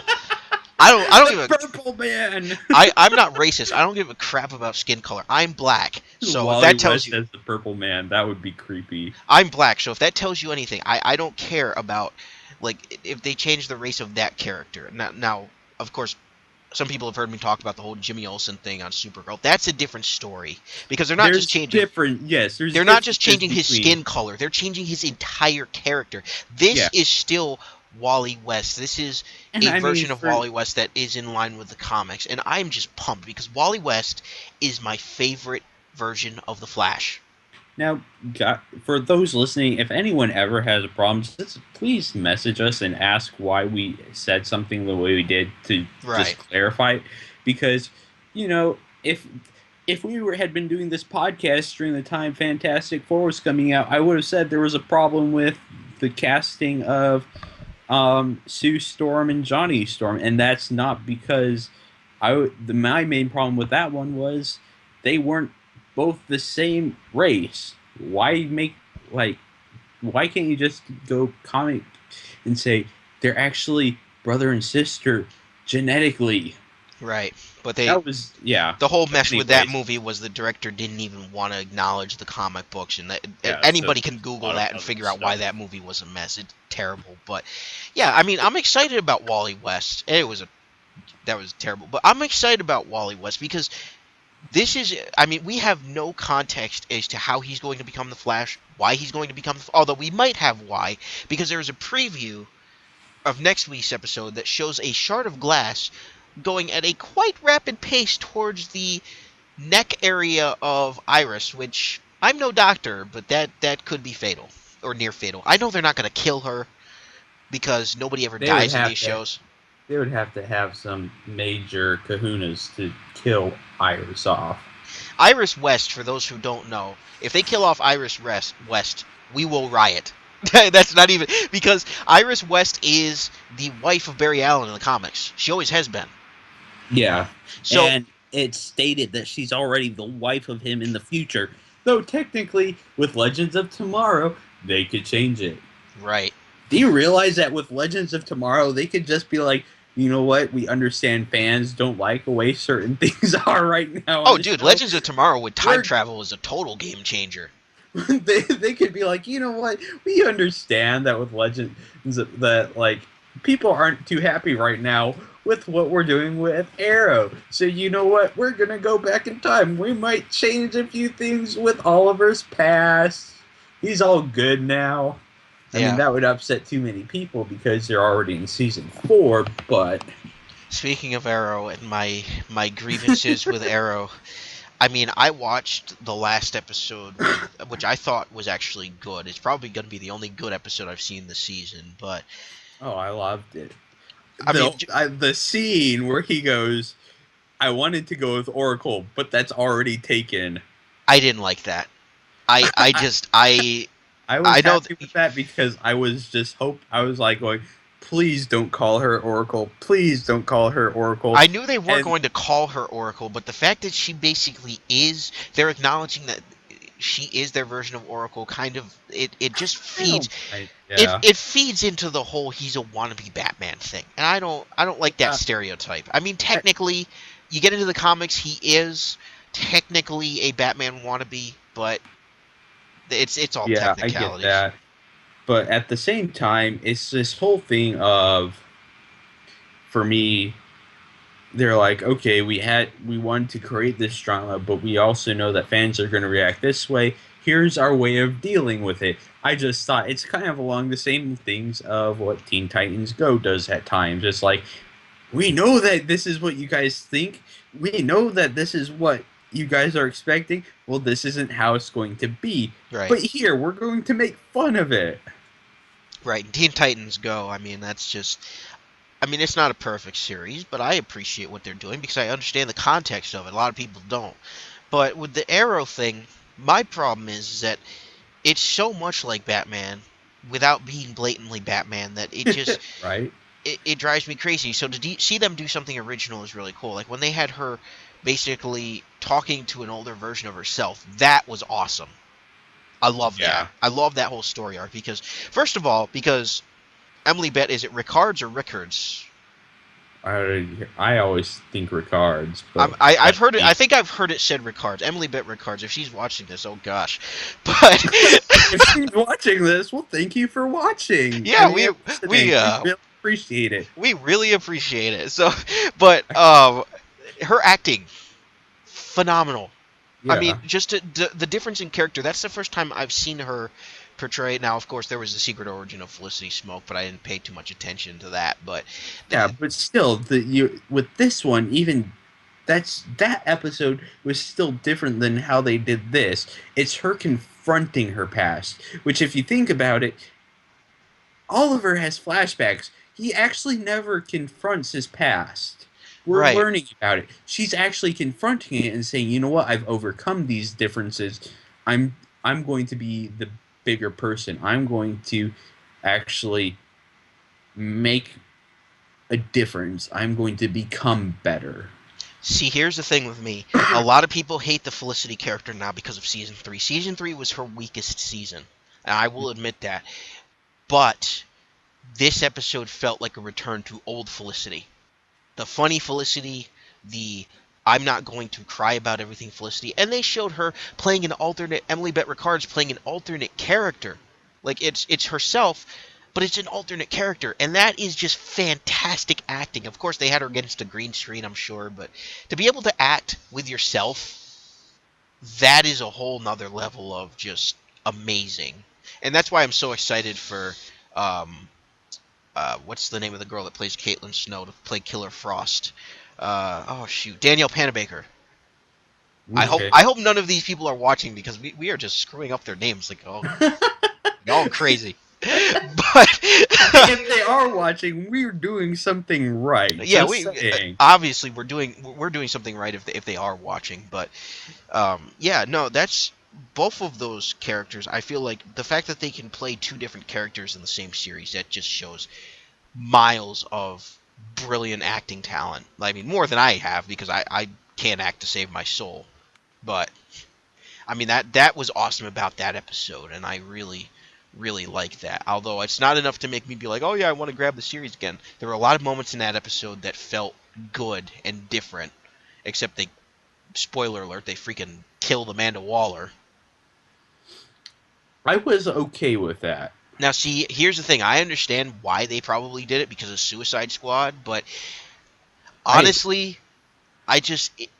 Speaker 1: I don't give a
Speaker 2: Purple Man.
Speaker 1: I'm not racist. I don't give a crap about skin color. I'm black. So
Speaker 2: Wally
Speaker 1: if that tells
Speaker 2: West
Speaker 1: you
Speaker 2: as the Purple Man, that would be creepy.
Speaker 1: I'm black, so if that tells you anything, I don't care about like if they change the race of that character. Now of course some people have heard me talk about the whole Jimmy Olsen thing on Supergirl. That's a different story because they're not just changing. They're not just changing his skin color. They're changing his entire character. This is still Wally West. This is a version of Wally West that is in line with the comics, and I'm just pumped because Wally West is my favorite version of the Flash.
Speaker 2: Now, for those listening, if anyone ever has a problem, please message us and ask why we said something the way we did to just clarify it. Because, you know, if we had been doing this podcast during the time Fantastic Four was coming out, I would have said there was a problem with the casting of Sue Storm and Johnny Storm, and that's not because my main problem with that one was they weren't both the same race. Why can't you just go comic and say they're actually brother and sister genetically?
Speaker 1: Right. But the whole mess with that movie was the director didn't even want to acknowledge the comic books, and anybody can Google that and figure out why that movie was a mess. It's terrible. But yeah, I mean, I'm excited about Wally West. It was That was terrible. But I'm excited about Wally West because this is, I mean, we have no context as to how he's going to become the Flash, why he's going to become, although we might have why, because there is a preview of next week's episode that shows a shard of glass going at a quite rapid pace towards the neck area of Iris, which I'm no doctor, but that could be fatal or near fatal. I know they're not going to kill her because nobody ever
Speaker 2: They would
Speaker 1: dies in
Speaker 2: have
Speaker 1: these
Speaker 2: to
Speaker 1: shows.
Speaker 2: they would have to have some major kahunas to kill Iris off.
Speaker 1: Iris West, for those who don't know, if they kill off West, we will riot. That's not even because Iris West is the wife of Barry Allen in the comics. She always has been.
Speaker 2: Yeah.
Speaker 1: So,
Speaker 2: And it's stated that she's already the wife of him in the future. Though technically, with Legends of Tomorrow, they could change it.
Speaker 1: right.
Speaker 2: Do you realize that with Legends of Tomorrow, they could just be like, you know what? We understand fans don't like the way certain things are right now on
Speaker 1: Oh,
Speaker 2: the
Speaker 1: dude,
Speaker 2: show.
Speaker 1: Legends of Tomorrow with time
Speaker 2: We're
Speaker 1: travel is a total game changer.
Speaker 2: they could be like, you know what? We understand that with Legends that like people aren't too happy right now with what we're doing with Arrow. So you know what? We're gonna go back in time. We might change a few things with Oliver's past. He's all good now. I mean,
Speaker 1: Yeah.
Speaker 2: that would upset too many people because they're already in season 4. But
Speaker 1: Speaking of Arrow and my grievances with Arrow, I mean, I watched the last episode, which I thought was actually good. It's probably going to be the only good episode I've seen this season. But
Speaker 2: oh, I loved it.
Speaker 1: I mean,
Speaker 2: The scene where he goes, I wanted to go with Oracle, but that's already taken.
Speaker 1: I didn't like that. I
Speaker 2: I,
Speaker 1: just I
Speaker 2: was
Speaker 1: know
Speaker 2: happy with that because I was like going, please don't call her Oracle. Please don't call her Oracle.
Speaker 1: I knew they weren't
Speaker 2: And
Speaker 1: going to call her Oracle, but the fact that she basically is, they're acknowledging that she is their version of Oracle. Kind of, it just
Speaker 2: I
Speaker 1: feeds
Speaker 2: don't yeah.
Speaker 1: it feeds into the whole he's a wannabe Batman thing, and I don't like that
Speaker 2: Uh,
Speaker 1: stereotype. I mean,
Speaker 2: I,
Speaker 1: technically, you get into the comics, he is technically a Batman wannabe, but it's all
Speaker 2: yeah, I get
Speaker 1: technicalities.
Speaker 2: that. But at the same time, it's this whole thing of, for me, they're like, okay, we wanted to create this drama, but we also know that fans are going to react this way. Here's our way of dealing with it. I just thought it's kind of along the same things of what Teen Titans Go does at times. It's like, we know that this is what you guys think. We know that this is what you guys are expecting. Well, this isn't how it's going to be.
Speaker 1: Right,
Speaker 2: But here, we're going to make fun of it.
Speaker 1: right. Teen Titans Go. I mean, that's just. I mean, it's not a perfect series, but I appreciate what they're doing because I understand the context of it. A lot of people don't. But with the Arrow thing, my problem is that it's so much like Batman without being blatantly Batman that it just
Speaker 2: Right?
Speaker 1: it drives me crazy. So to see them do something original is really cool. Like when they had her basically talking to an older version of herself, that was awesome. I love that.
Speaker 2: Yeah.
Speaker 1: I love that whole story arc because, first of all, because Emily Bett, is it Rickards or Rickards?
Speaker 2: I always think Ricards, but
Speaker 1: I've
Speaker 2: that's
Speaker 1: heard it.
Speaker 2: me.
Speaker 1: I think I've heard it said Rickards. Emily Bett Rickards. If she's watching this, oh gosh, but
Speaker 2: If she's watching this, well, thank you for watching.
Speaker 1: yeah,
Speaker 2: And listening. We really appreciate it.
Speaker 1: we really appreciate it. So, but her acting phenomenal. I mean,
Speaker 2: Yeah.
Speaker 1: just the difference in character. That's the first time I've seen her portray. Now, of course, there was the secret origin of Felicity Smoke, but I didn't pay too much attention to that. But
Speaker 2: Yeah,
Speaker 1: th-
Speaker 2: but still, with this one, even that episode was still different than how they did this. It's her confronting her past, which, if you think about it, Oliver has flashbacks. He actually never confronts his past. We're
Speaker 1: right,
Speaker 2: learning about it. She's actually confronting it and saying, "You know what? I've overcome these differences. I'm going to be the bigger person. I'm going to actually make a difference. I'm going to become better."
Speaker 1: see, here's the thing with me. A lot of people hate the Felicity character now because of season 3. Season 3 was her weakest season, and I will admit that. But this episode felt like a return to old Felicity. The funny Felicity, the I'm not going to cry about everything Felicity, and they showed her playing an alternate, Emily Bett Rickards playing an alternate character. Like it's herself, but it's an alternate character, and that is just fantastic acting. Of course, they had her against a green screen, I'm sure, but to be able to act with yourself, that is a whole nother level of just amazing. And that's why I'm so excited for what's the name of the girl that plays Caitlin Snow to play Killer Frost? Oh shoot, Danielle Panabaker.
Speaker 2: Okay.
Speaker 1: I hope none of these people are watching because we are just screwing up their names like all crazy. But
Speaker 2: If they are watching, we're doing something right.
Speaker 1: yeah,
Speaker 2: Just
Speaker 1: we
Speaker 2: saying.
Speaker 1: obviously we're doing something right if they are watching. But yeah, no, that's both of those characters. I feel like the fact that they can play two different characters in the same series, that just shows miles of brilliant acting talent. I mean, more than I have because I can't act to save my soul. But I mean that was awesome about that episode, and I really like that. Although it's not enough to make me be like, oh yeah, I want to grab the series again. There were a lot of moments in that episode that felt good and different, except they, spoiler alert, they freaking killed Amanda Waller.
Speaker 2: I was okay with that.
Speaker 1: Now, see, here's the thing. I understand why they probably did it because of Suicide Squad, but
Speaker 2: I
Speaker 1: honestly,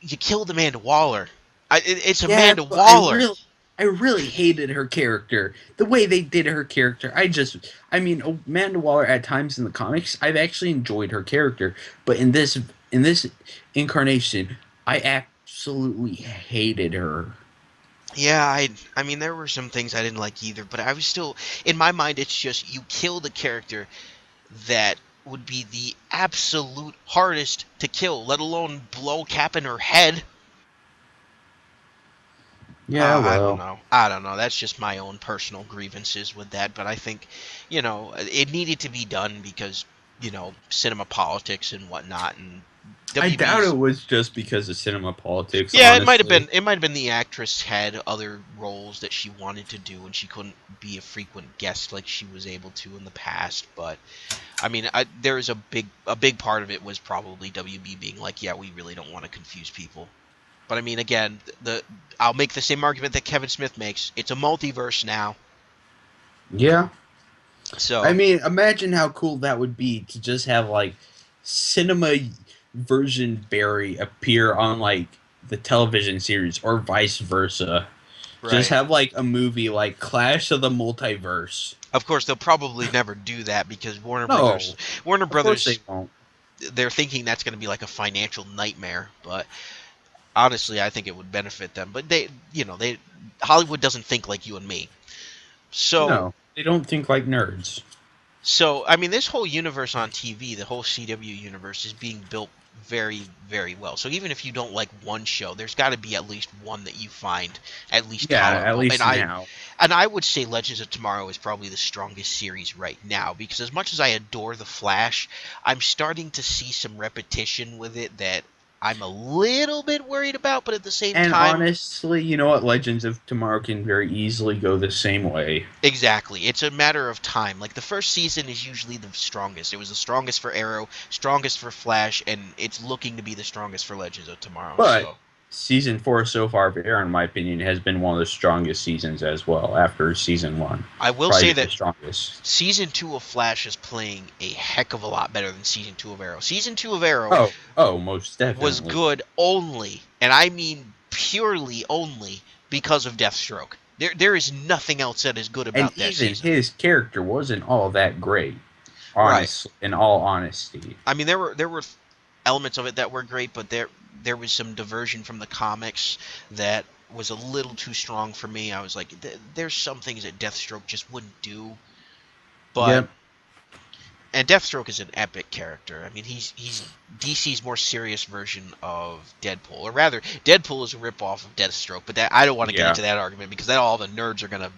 Speaker 1: you killed Amanda Waller. It's
Speaker 2: Yeah,
Speaker 1: Amanda
Speaker 2: but I
Speaker 1: Waller.
Speaker 2: really I really hated her character. The way they did her character. I mean, Amanda Waller at times in the comics, I've actually enjoyed her character, but in this incarnation, I absolutely hated her.
Speaker 1: Yeah, I mean there were some things I didn't like either, but I was still in my mind it's just you killed a character that would be the absolute hardest to kill, let alone blow Cap in her head.
Speaker 2: Yeah,
Speaker 1: I don't
Speaker 2: well.
Speaker 1: know. I don't know. That's just my own personal grievances with that, but I think, it needed to be done because, cinema politics and whatnot, and
Speaker 2: I doubt
Speaker 1: WB's.
Speaker 2: it was just because of cinema politics,
Speaker 1: Yeah, it might have been.
Speaker 2: honestly.
Speaker 1: It might have been the actress had other roles that she wanted to do, and she couldn't be a frequent guest like she was able to in the past. But I mean, there is a big part of it was probably WB being like, yeah, we really don't want to confuse people. But I mean, again, I'll make the same argument that Kevin Smith makes. It's a multiverse now,
Speaker 2: Yeah. I
Speaker 1: so
Speaker 2: mean, imagine how cool that would be to just have like cinema version Barry appear on like the television series or vice versa. Just
Speaker 1: right.
Speaker 2: have like a movie like Clash of the Multiverse.
Speaker 1: Of course, they'll probably never do that because
Speaker 2: No,
Speaker 1: Warner
Speaker 2: of course they
Speaker 1: Brothers,
Speaker 2: won't.
Speaker 1: they're thinking that's going to be like a financial nightmare. But honestly, I think it would benefit them. But Hollywood doesn't think like you and me. So
Speaker 2: No, they don't think like nerds.
Speaker 1: I mean, this whole universe on TV, the whole CW universe, is being built very, very well. So even if you don't like one show, there's got to be at least one that you find at least
Speaker 2: Yeah, at
Speaker 1: tolerable. And
Speaker 2: least
Speaker 1: I
Speaker 2: now.
Speaker 1: and I would say Legends of Tomorrow is probably the strongest series right now because as much as I adore The Flash, I'm starting to see some repetition with it that I'm a little bit worried about. But at the same
Speaker 2: And
Speaker 1: time,
Speaker 2: honestly, you know what? Legends of Tomorrow can very easily go the same way.
Speaker 1: exactly. It's a matter of time. Like the first season is usually the strongest. It was the strongest for Arrow, strongest for Flash, and it's looking to be the strongest for Legends of Tomorrow.
Speaker 2: But
Speaker 1: So
Speaker 2: season four so far of Arrow, in my opinion, has been one of the strongest seasons as well after season one.
Speaker 1: I will say
Speaker 2: Probably the
Speaker 1: that
Speaker 2: strongest.
Speaker 1: season two of Flash is playing a heck of a lot better than season two of Arrow. Season two of Arrow
Speaker 2: Oh, most
Speaker 1: was
Speaker 2: definitely.
Speaker 1: good only, and I mean purely only, because of Deathstroke. There is nothing else that is good
Speaker 2: And
Speaker 1: about that
Speaker 2: even
Speaker 1: season.
Speaker 2: his character wasn't all that great.
Speaker 1: Right.
Speaker 2: Honest, in all honesty.
Speaker 1: I mean, there were elements of it that were great, but there was some diversion from the comics that was a little too strong for me. I was like, there's some things that Deathstroke just wouldn't do, but
Speaker 2: Yep.
Speaker 1: and Deathstroke is an epic character. I mean, he's DC's more serious version of Deadpool, or rather, Deadpool is a ripoff of Deathstroke. But that I don't want to get
Speaker 2: Yeah.
Speaker 1: into that argument because then all the nerds are gonna,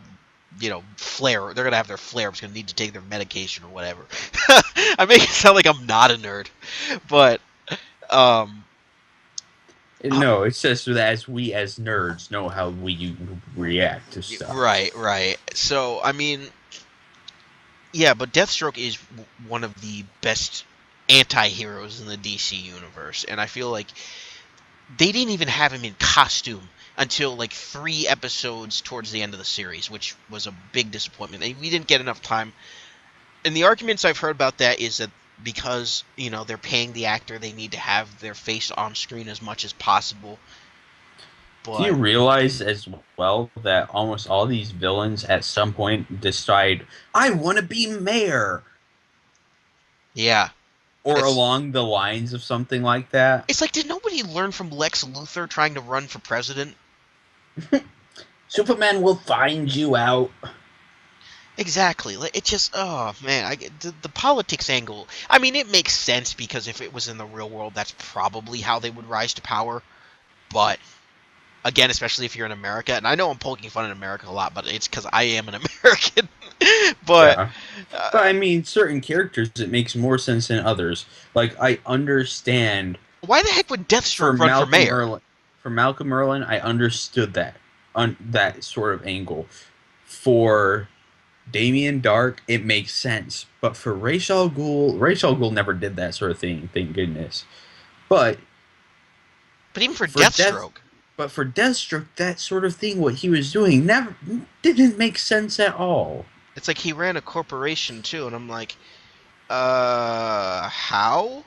Speaker 1: flare. They're gonna have their flare-ups, gonna need to take their medication or whatever. I make it sound like I'm not a nerd, but um,
Speaker 2: No, it's just that as we as nerds know how we react to stuff.
Speaker 1: right. So I mean, yeah, but Deathstroke is one of the best anti-heroes in the DC universe, and I feel like they didn't even have him in costume until like 3 episodes towards the end of the series, which was a big disappointment. We didn't get enough time And the arguments I've heard about that is that because, they're paying the actor, they need to have their face on screen as much as possible.
Speaker 2: Do you
Speaker 1: But
Speaker 2: realize as well that almost all these villains at some point decide, I want to be mayor,
Speaker 1: yeah,
Speaker 2: or
Speaker 1: it's
Speaker 2: along the lines of something like that?
Speaker 1: it's like, did nobody learn from Lex Luthor trying to run for president?
Speaker 2: Superman will find you out.
Speaker 1: Exactly. It just, oh man, the politics angle. I mean, it makes sense because if it was in the real world, that's probably how they would rise to power. But again, especially if you're in America, and I know I'm poking fun at America a lot, but it's because I am an American. But
Speaker 2: Yeah. But
Speaker 1: uh,
Speaker 2: I mean, certain characters, it makes more sense than others. Like, I understand
Speaker 1: why the heck would
Speaker 2: for
Speaker 1: Deathstroke run for
Speaker 2: Malcolm
Speaker 1: mayor?
Speaker 2: Merlin, I understood that on that sort of angle. For Damien Dark, it makes sense. But for Ra's al Ghul never did that sort of thing, thank goodness. But
Speaker 1: But even for
Speaker 2: for Death,
Speaker 1: Deathstroke,
Speaker 2: but for Deathstroke, that sort of thing, what he was doing, never didn't make sense at all.
Speaker 1: it's like he ran a corporation too, and I'm like, how?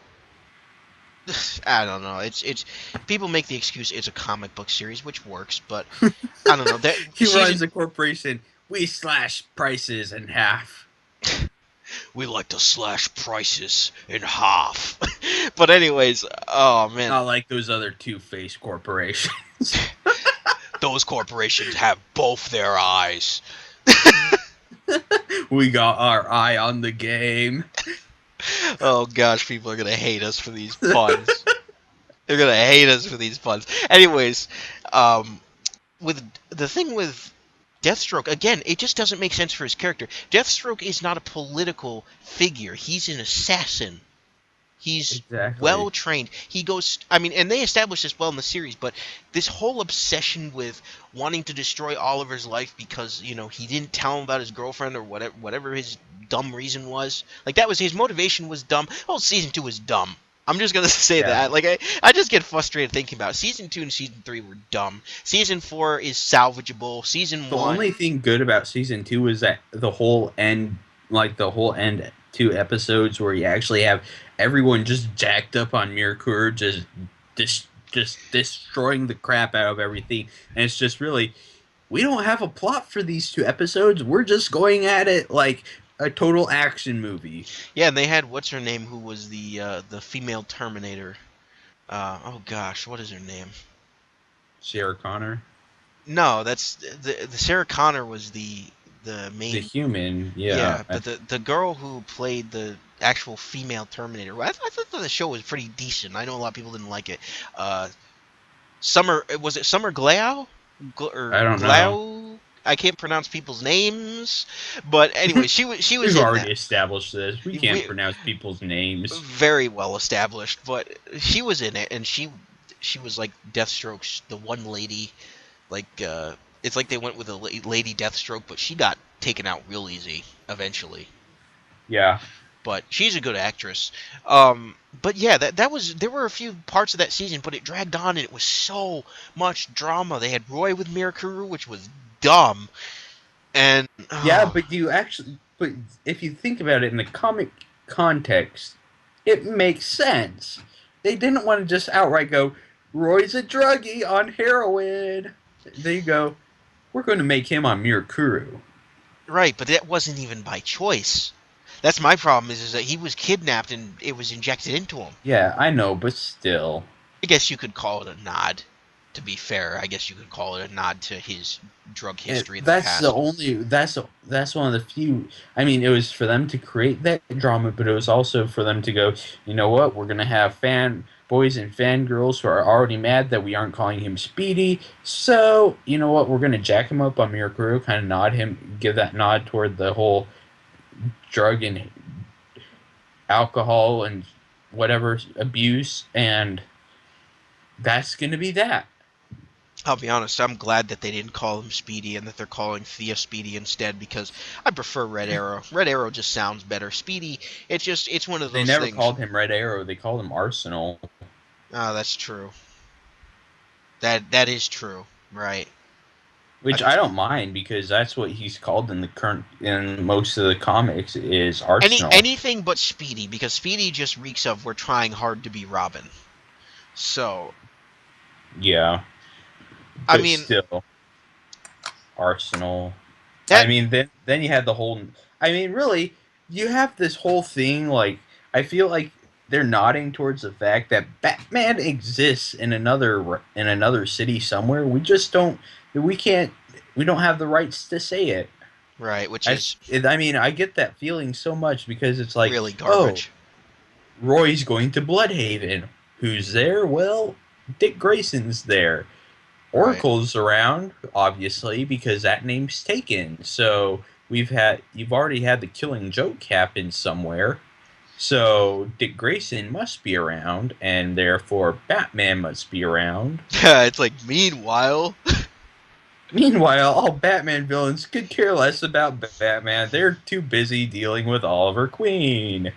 Speaker 1: I don't know. It's people make the excuse it's a comic book series, which works, but I don't know. That
Speaker 2: He
Speaker 1: season
Speaker 2: runs a corporation. We slash prices in half.
Speaker 1: we like to slash prices in half. But anyways, oh man,
Speaker 2: Not like those other two-faced corporations.
Speaker 1: those corporations have both their eyes.
Speaker 2: We got our eye on the game.
Speaker 1: Oh gosh, people are gonna hate us for these puns. They're gonna hate us for these puns. Anyways, um, with the thing with Deathstroke, again, it just doesn't make sense for his character. Deathstroke is not a political figure. He's an assassin. He's
Speaker 2: Exactly.
Speaker 1: well trained. He goes. I mean, and they established this well in the series. But this whole obsession with wanting to destroy Oliver's life because he didn't tell him about his girlfriend or whatever his dumb reason was. Like that was his motivation was dumb. Oh, season 2 was dumb. I'm just gonna say
Speaker 2: Yeah.
Speaker 1: that. Like I just get frustrated thinking about it. Season 2 and season 3 were dumb. Season 4 is salvageable. Season
Speaker 2: The
Speaker 1: 1,
Speaker 2: only thing good about season two is that the whole end 2 episodes where you actually have everyone just jacked up on Mirakuru, just destroying the crap out of everything, and it's just really we don't have a plot for these 2 episodes. We're just going at it like a total action movie.
Speaker 1: yeah, and they had what's her name who was the female Terminator. Oh gosh, what is her name?
Speaker 2: Sarah Connor,
Speaker 1: No, that's the Sarah Connor was the
Speaker 2: the
Speaker 1: main.
Speaker 2: human, yeah.
Speaker 1: Yeah, but the girl who played the actual female Terminator, well, I thought the show was pretty decent. I know a lot of people didn't like it. Summer was it Summer Glau or
Speaker 2: I don't know.
Speaker 1: Glau? I can't pronounce people's names, but anyway, she was
Speaker 2: We've
Speaker 1: in
Speaker 2: already
Speaker 1: that.
Speaker 2: established this. We can't pronounce people's names.
Speaker 1: Very well established, but she was in it, and she was like Deathstroke's the one lady. Like it's like they went with a lady Deathstroke, but she got taken out real easy eventually.
Speaker 2: Yeah.
Speaker 1: But she's a good actress. But yeah, that was there were a few parts of that season, but it dragged on and it was so much drama. They had Roy with Mirakuru, which was dumb, and
Speaker 2: Yeah,
Speaker 1: oh,
Speaker 2: but if you think about it in the comic context, it makes sense. They didn't want to just outright go, Roy's a druggie on heroin. They go, we're going to make him on Mirakuru.
Speaker 1: right, but that wasn't even by choice. That's my problem is that he was kidnapped and it was injected into him.
Speaker 2: Yeah, I know, but still.
Speaker 1: I guess you could call it a nod. To be fair, I guess you could call it a nod to his drug history in the
Speaker 2: That's the
Speaker 1: past.
Speaker 2: only that's one of the few. I mean, it was for them to create that drama, but it was also for them to go. You know what? We're gonna have fan boys and fangirls who are already mad that we aren't calling him Speedy. So you know what? We're gonna jack him up on Mirakuru, kind of nod him, give that nod toward the whole drug and alcohol and whatever abuse, and that's gonna be that.
Speaker 1: I'll be honest, I'm glad that they didn't call him Speedy and that they're calling Thea Speedy instead because I prefer Red Arrow. Red Arrow just sounds better. Speedy, it's one of
Speaker 2: They
Speaker 1: those
Speaker 2: never
Speaker 1: things.
Speaker 2: called him Red Arrow. They called him Arsenal.
Speaker 1: Oh, that's true. That is true. Right.
Speaker 2: Which I don't mind because that's what he's called in the current in most of the comics is Arsenal.
Speaker 1: Anything but Speedy, because Speedy just reeks of we're trying hard to be Robin. So,
Speaker 2: Yeah,
Speaker 1: I
Speaker 2: but
Speaker 1: mean,
Speaker 2: still Arsenal. I
Speaker 1: that
Speaker 2: mean, then you had the whole. I mean, really, you have this whole thing. Like, I feel like they're nodding towards the fact that Batman exists in another city somewhere. We just don't. We can't. We don't have the rights to say it.
Speaker 1: right, which is
Speaker 2: I mean, I get that feeling so much because it's like,
Speaker 1: really
Speaker 2: oh,
Speaker 1: garbage.
Speaker 2: Roy's going to Bloodhaven. Who's there? Well, Dick Grayson's there.
Speaker 1: Right.
Speaker 2: Oracle's around, obviously, because that name's taken. So you've already had the Killing Joke happen somewhere. So Dick Grayson must be around, and therefore Batman must be around.
Speaker 1: It's like meanwhile,
Speaker 2: Meanwhile, all Batman villains could care less about Batman. They're too busy dealing with Oliver Queen.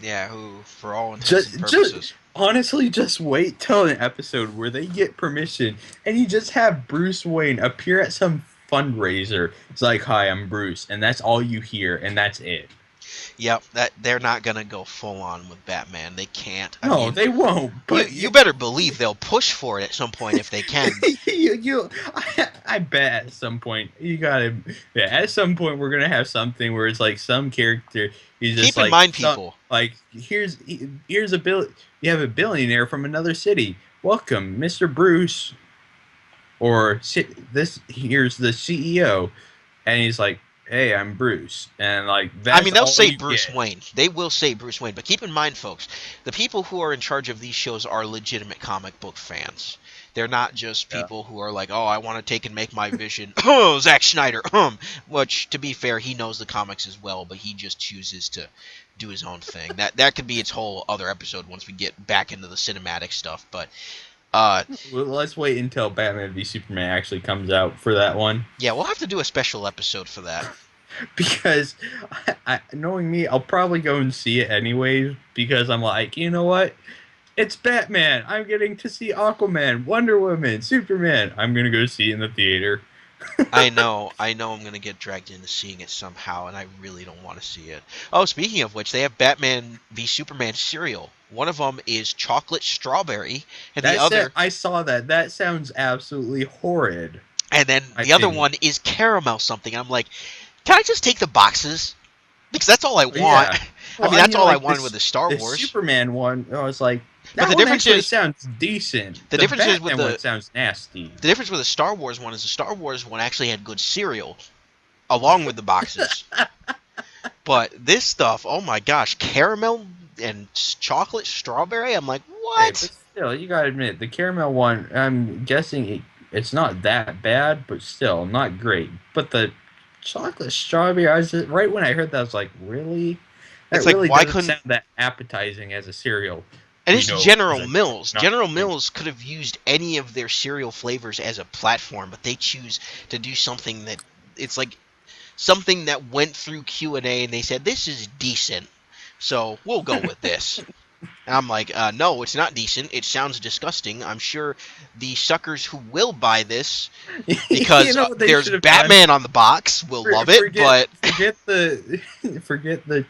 Speaker 1: yeah, who for all intents and
Speaker 2: Just
Speaker 1: purposes.
Speaker 2: honestly, just wait till an episode where they get permission and you just have Bruce Wayne appear at some fundraiser. It's like, "Hi, I'm Bruce," and that's all you hear, and that's it.
Speaker 1: Yep, that they're not gonna go full on with Batman. They can't. I
Speaker 2: No,
Speaker 1: mean,
Speaker 2: they won't. But
Speaker 1: you better believe they'll push for it at some point if they can.
Speaker 2: I bet at some point you gotta. Yeah, at some point we're gonna have something where it's like some character is just
Speaker 1: Keep in
Speaker 2: like
Speaker 1: mind, people.
Speaker 2: like here's a bill. You have a billionaire from another city. Welcome, Mr. Bruce. Or this here's the CEO, and he's like, "Hey, I'm Bruce," and like
Speaker 1: I
Speaker 2: that's
Speaker 1: mean, they'll
Speaker 2: all
Speaker 1: say
Speaker 2: you
Speaker 1: Bruce
Speaker 2: get.
Speaker 1: Wayne. They will say Bruce Wayne, but keep in mind, folks, the people who are in charge of these shows are legitimate comic book fans. They're not just
Speaker 2: Yeah.
Speaker 1: people who are like, oh, I want to take and make my vision. Oh, Zack Snyder. Which, to be fair, he knows the comics as well, but he just chooses to do his own thing. That could be its whole other episode once we get back into the cinematic stuff. But uh,
Speaker 2: Well, let's wait until Batman v Superman actually comes out for that one,
Speaker 1: yeah, we'll have to do a special episode for that.
Speaker 2: because knowing me, I'll probably go and see it anyways because I'm like, you know what? It's Batman. I'm getting to see Aquaman, Wonder Woman, Superman. I'm gonna go see it in the theater.
Speaker 1: I know I'm gonna get dragged into seeing it somehow, and I really don't want to see it. Oh, speaking of which, they have Batman v Superman cereal. One of them is chocolate strawberry, and the other,
Speaker 2: I saw that. That sounds absolutely horrid.
Speaker 1: and then
Speaker 2: I
Speaker 1: the other
Speaker 2: think.
Speaker 1: one is caramel something. I'm like, can I just take the boxes? Because that's all I want.
Speaker 2: Yeah.
Speaker 1: I
Speaker 2: Well,
Speaker 1: mean, that's all I
Speaker 2: like
Speaker 1: wanted with the Star
Speaker 2: the
Speaker 1: Wars.
Speaker 2: Superman one, I was like,
Speaker 1: But
Speaker 2: that one actually sounds decent.
Speaker 1: the
Speaker 2: The
Speaker 1: difference is with
Speaker 2: Batman one sounds nasty.
Speaker 1: the difference with the Star Wars one is the Star Wars one actually had good cereal along with the boxes. But this stuff, oh my gosh, caramel and chocolate strawberry. I'm like,
Speaker 2: Hey, but
Speaker 1: what?
Speaker 2: still, you gotta admit, the caramel one, I'm guessing it's not that bad, but still, not great. But the chocolate strawberry, right when I heard that, I was like, really?
Speaker 1: It's
Speaker 2: That
Speaker 1: like,
Speaker 2: really
Speaker 1: why
Speaker 2: doesn't
Speaker 1: couldn't?
Speaker 2: sound that appetizing as a cereal.
Speaker 1: And
Speaker 2: We
Speaker 1: it's
Speaker 2: know,
Speaker 1: General
Speaker 2: because
Speaker 1: Mills.
Speaker 2: not
Speaker 1: General
Speaker 2: great.
Speaker 1: Mills could have used any of their cereal flavors as a platform, but they choose to do something that it's like something that went through Q&A and they said this is decent. So, we'll go with this. And I'm like, no, it's not decent. It sounds disgusting. I'm sure the suckers who will buy this
Speaker 2: You
Speaker 1: because
Speaker 2: know what they
Speaker 1: there's
Speaker 2: should have done?
Speaker 1: Batman on the box will love it, but
Speaker 2: Forget the forget the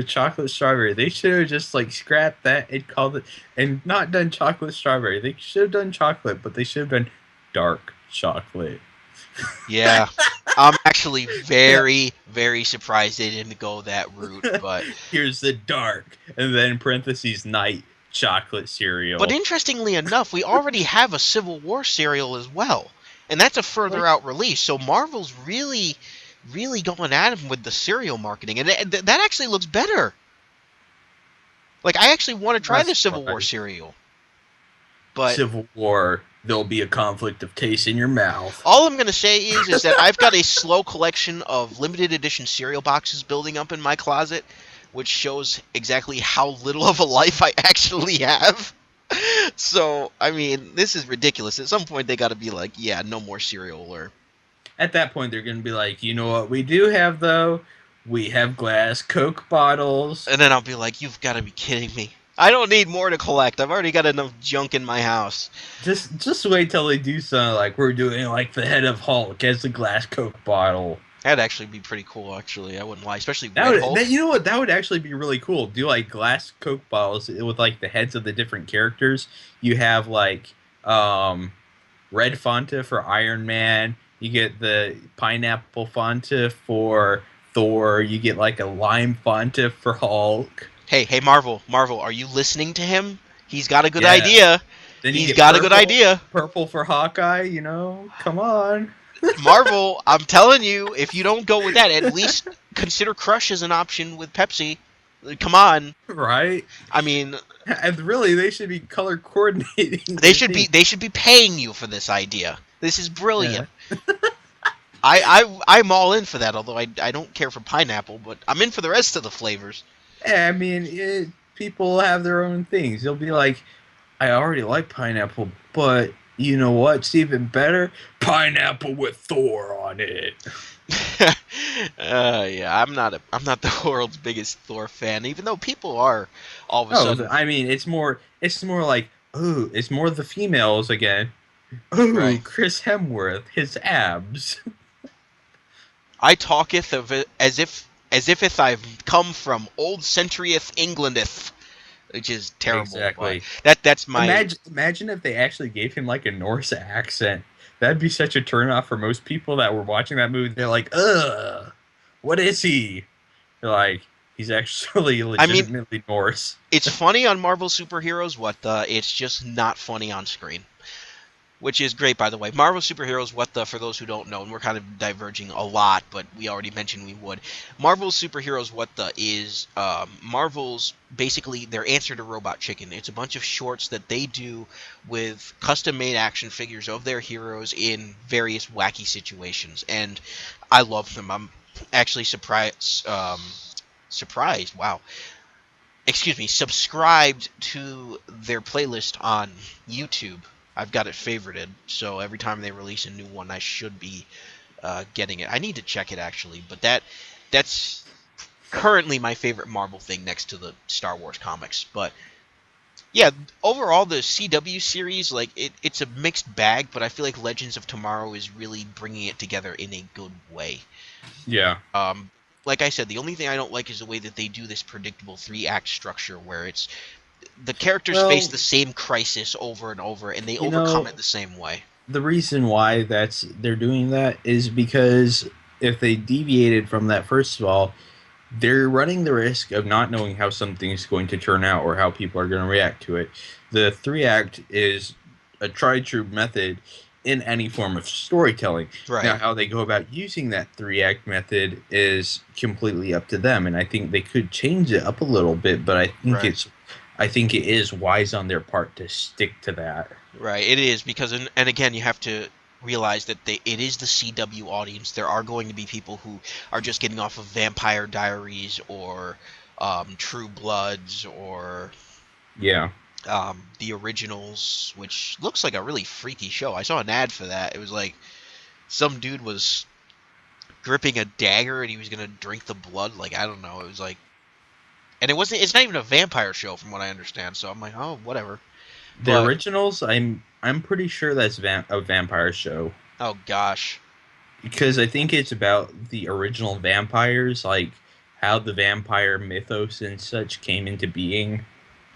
Speaker 2: chocolate strawberry. They should have just like scrapped that and called it and not done chocolate strawberry. They should have done chocolate, but they should have done dark chocolate.
Speaker 1: yeah, I'm actually
Speaker 2: Yeah.
Speaker 1: very, very surprised they didn't go that route. But
Speaker 2: Here's the dark, and then parentheses night chocolate
Speaker 1: but
Speaker 2: cereal.
Speaker 1: interestingly enough, we already have a Civil War serial as well, and that's a further
Speaker 2: Like,
Speaker 1: out release. So Marvel's really, really going at him with the serial marketing, and that actually looks better. Like I actually want to try
Speaker 2: not
Speaker 1: the Civil War
Speaker 2: surprised.
Speaker 1: cereal, but
Speaker 2: Civil War. There'll be a conflict of taste in your mouth.
Speaker 1: all I'm gonna say is that I've got a slow collection of limited edition cereal boxes building up in my closet, which shows exactly how little of a life I actually have. So, I mean, this is ridiculous. At some point, they got to be like, yeah, no more cereal, or
Speaker 2: At that point, they're going to be like, you know what we do have, though? We have glass Coke bottles.
Speaker 1: and then I'll be like, you've got to be kidding me. I don't need more to collect. I've already got enough junk in my house.
Speaker 2: Just wait till they do something like we're doing, like the head of Hulk as the glass Coke bottle.
Speaker 1: That'd actually be pretty cool, actually. I wouldn't lie. Especially
Speaker 2: That
Speaker 1: Red
Speaker 2: would,
Speaker 1: Hulk.
Speaker 2: you know what, that would actually be really cool. Do like glass Coke bottles with like the heads of the different characters. You have like red Fanta for Iron Man. You get the pineapple Fanta for Thor. You get like a lime Fanta for Hulk.
Speaker 1: Hey, Marvel. Marvel, are you listening to him? He's got a good
Speaker 2: Yeah.
Speaker 1: idea.
Speaker 2: Then you
Speaker 1: He's
Speaker 2: get
Speaker 1: got a good idea.
Speaker 2: purple for Hawkeye. You know, come on.
Speaker 1: Marvel, I'm telling you, if you don't go with that, at least consider Crush as an option with Pepsi. Come on.
Speaker 2: Right?
Speaker 1: I mean,
Speaker 2: And really, they should be color coordinating.
Speaker 1: they should be paying you for this idea. This is
Speaker 2: Yeah.
Speaker 1: brilliant. I'm all in for that. Although I don't care for pineapple, but I'm in for the rest of the flavors.
Speaker 2: Yeah, I mean, people have their own things. They'll be like, I already like pineapple, but you know what's even better? Pineapple with Thor on it.
Speaker 1: Yeah, I'm not the world's biggest Thor fan, even though people are all of a
Speaker 2: Oh,
Speaker 1: sudden.
Speaker 2: I mean, it's more like, ooh, it's more the females again. Ooh,
Speaker 1: Right.
Speaker 2: Chris Hemsworth, his abs.
Speaker 1: I talketh of it as if I've come from old centuryeth Englandeth, which is terrible. But
Speaker 2: Exactly.
Speaker 1: that's my
Speaker 2: Imagine if they actually gave him like a Norse accent. That'd be such a turnoff for most people that were watching that movie. They're like, ugh, what is he? They're like, he's actually
Speaker 1: I mean,
Speaker 2: legitimately Norse.
Speaker 1: it's funny on Marvel superheroes, what the it's just not funny on screen. Which is great, by the way. Marvel superheroes, what the, for those who don't know, and we're kind of diverging a lot, but we already mentioned we would. Marvel superheroes, what the, is Marvel's basically their answer to Robot Chicken. It's a bunch of shorts that they do with custom-made action figures of their heroes in various wacky situations, and I love them. I'm actually surprised, wow. Excuse me, subscribed to their playlist on YouTube. I've got it favorited, so every time they release a new one, I should be getting it. I need to check it actually, but that's currently my favorite Marvel thing next to the Star Wars comics. But yeah, overall the CW series, like it's a mixed bag, but I feel like Legends of Tomorrow is really bringing it together in a good way.
Speaker 2: Yeah.
Speaker 1: Um, like I said, the only thing I don't like is the way that they do this predictable three-act structure where it's the characters face
Speaker 2: Well,
Speaker 1: the same crisis over and over, and they
Speaker 2: you
Speaker 1: overcome
Speaker 2: know,
Speaker 1: it the same way.
Speaker 2: the reason why they're doing that is because if they deviated from that, first of all, they're running the risk of not knowing how something's going to turn out or how people are going to react to it. The three act is a tried true method in any form of storytelling. Now,
Speaker 1: Right,
Speaker 2: how they go about using that three act method is completely up to them, and I think they could change it up a little bit, but
Speaker 1: right,
Speaker 2: I think it is wise on their part to stick to that.
Speaker 1: right. It is because, and again, you have to realize that it is the CW audience. There are going to be people who are just getting off of Vampire Diaries or True Bloods or
Speaker 2: Yeah.
Speaker 1: the originals, which looks like a really freaky show. I saw an ad for that. It was like some dude was gripping a dagger and he was gonna drink the blood. Like I don't know. It was like, and it wasn't. It's not even a vampire show, from what I understand. So I'm like, oh, whatever.
Speaker 2: The
Speaker 1: But
Speaker 2: originals, I'm pretty sure that's a vampire show
Speaker 1: oh gosh,
Speaker 2: because I think it's about the original vampires, like how the vampire mythos and such came into being.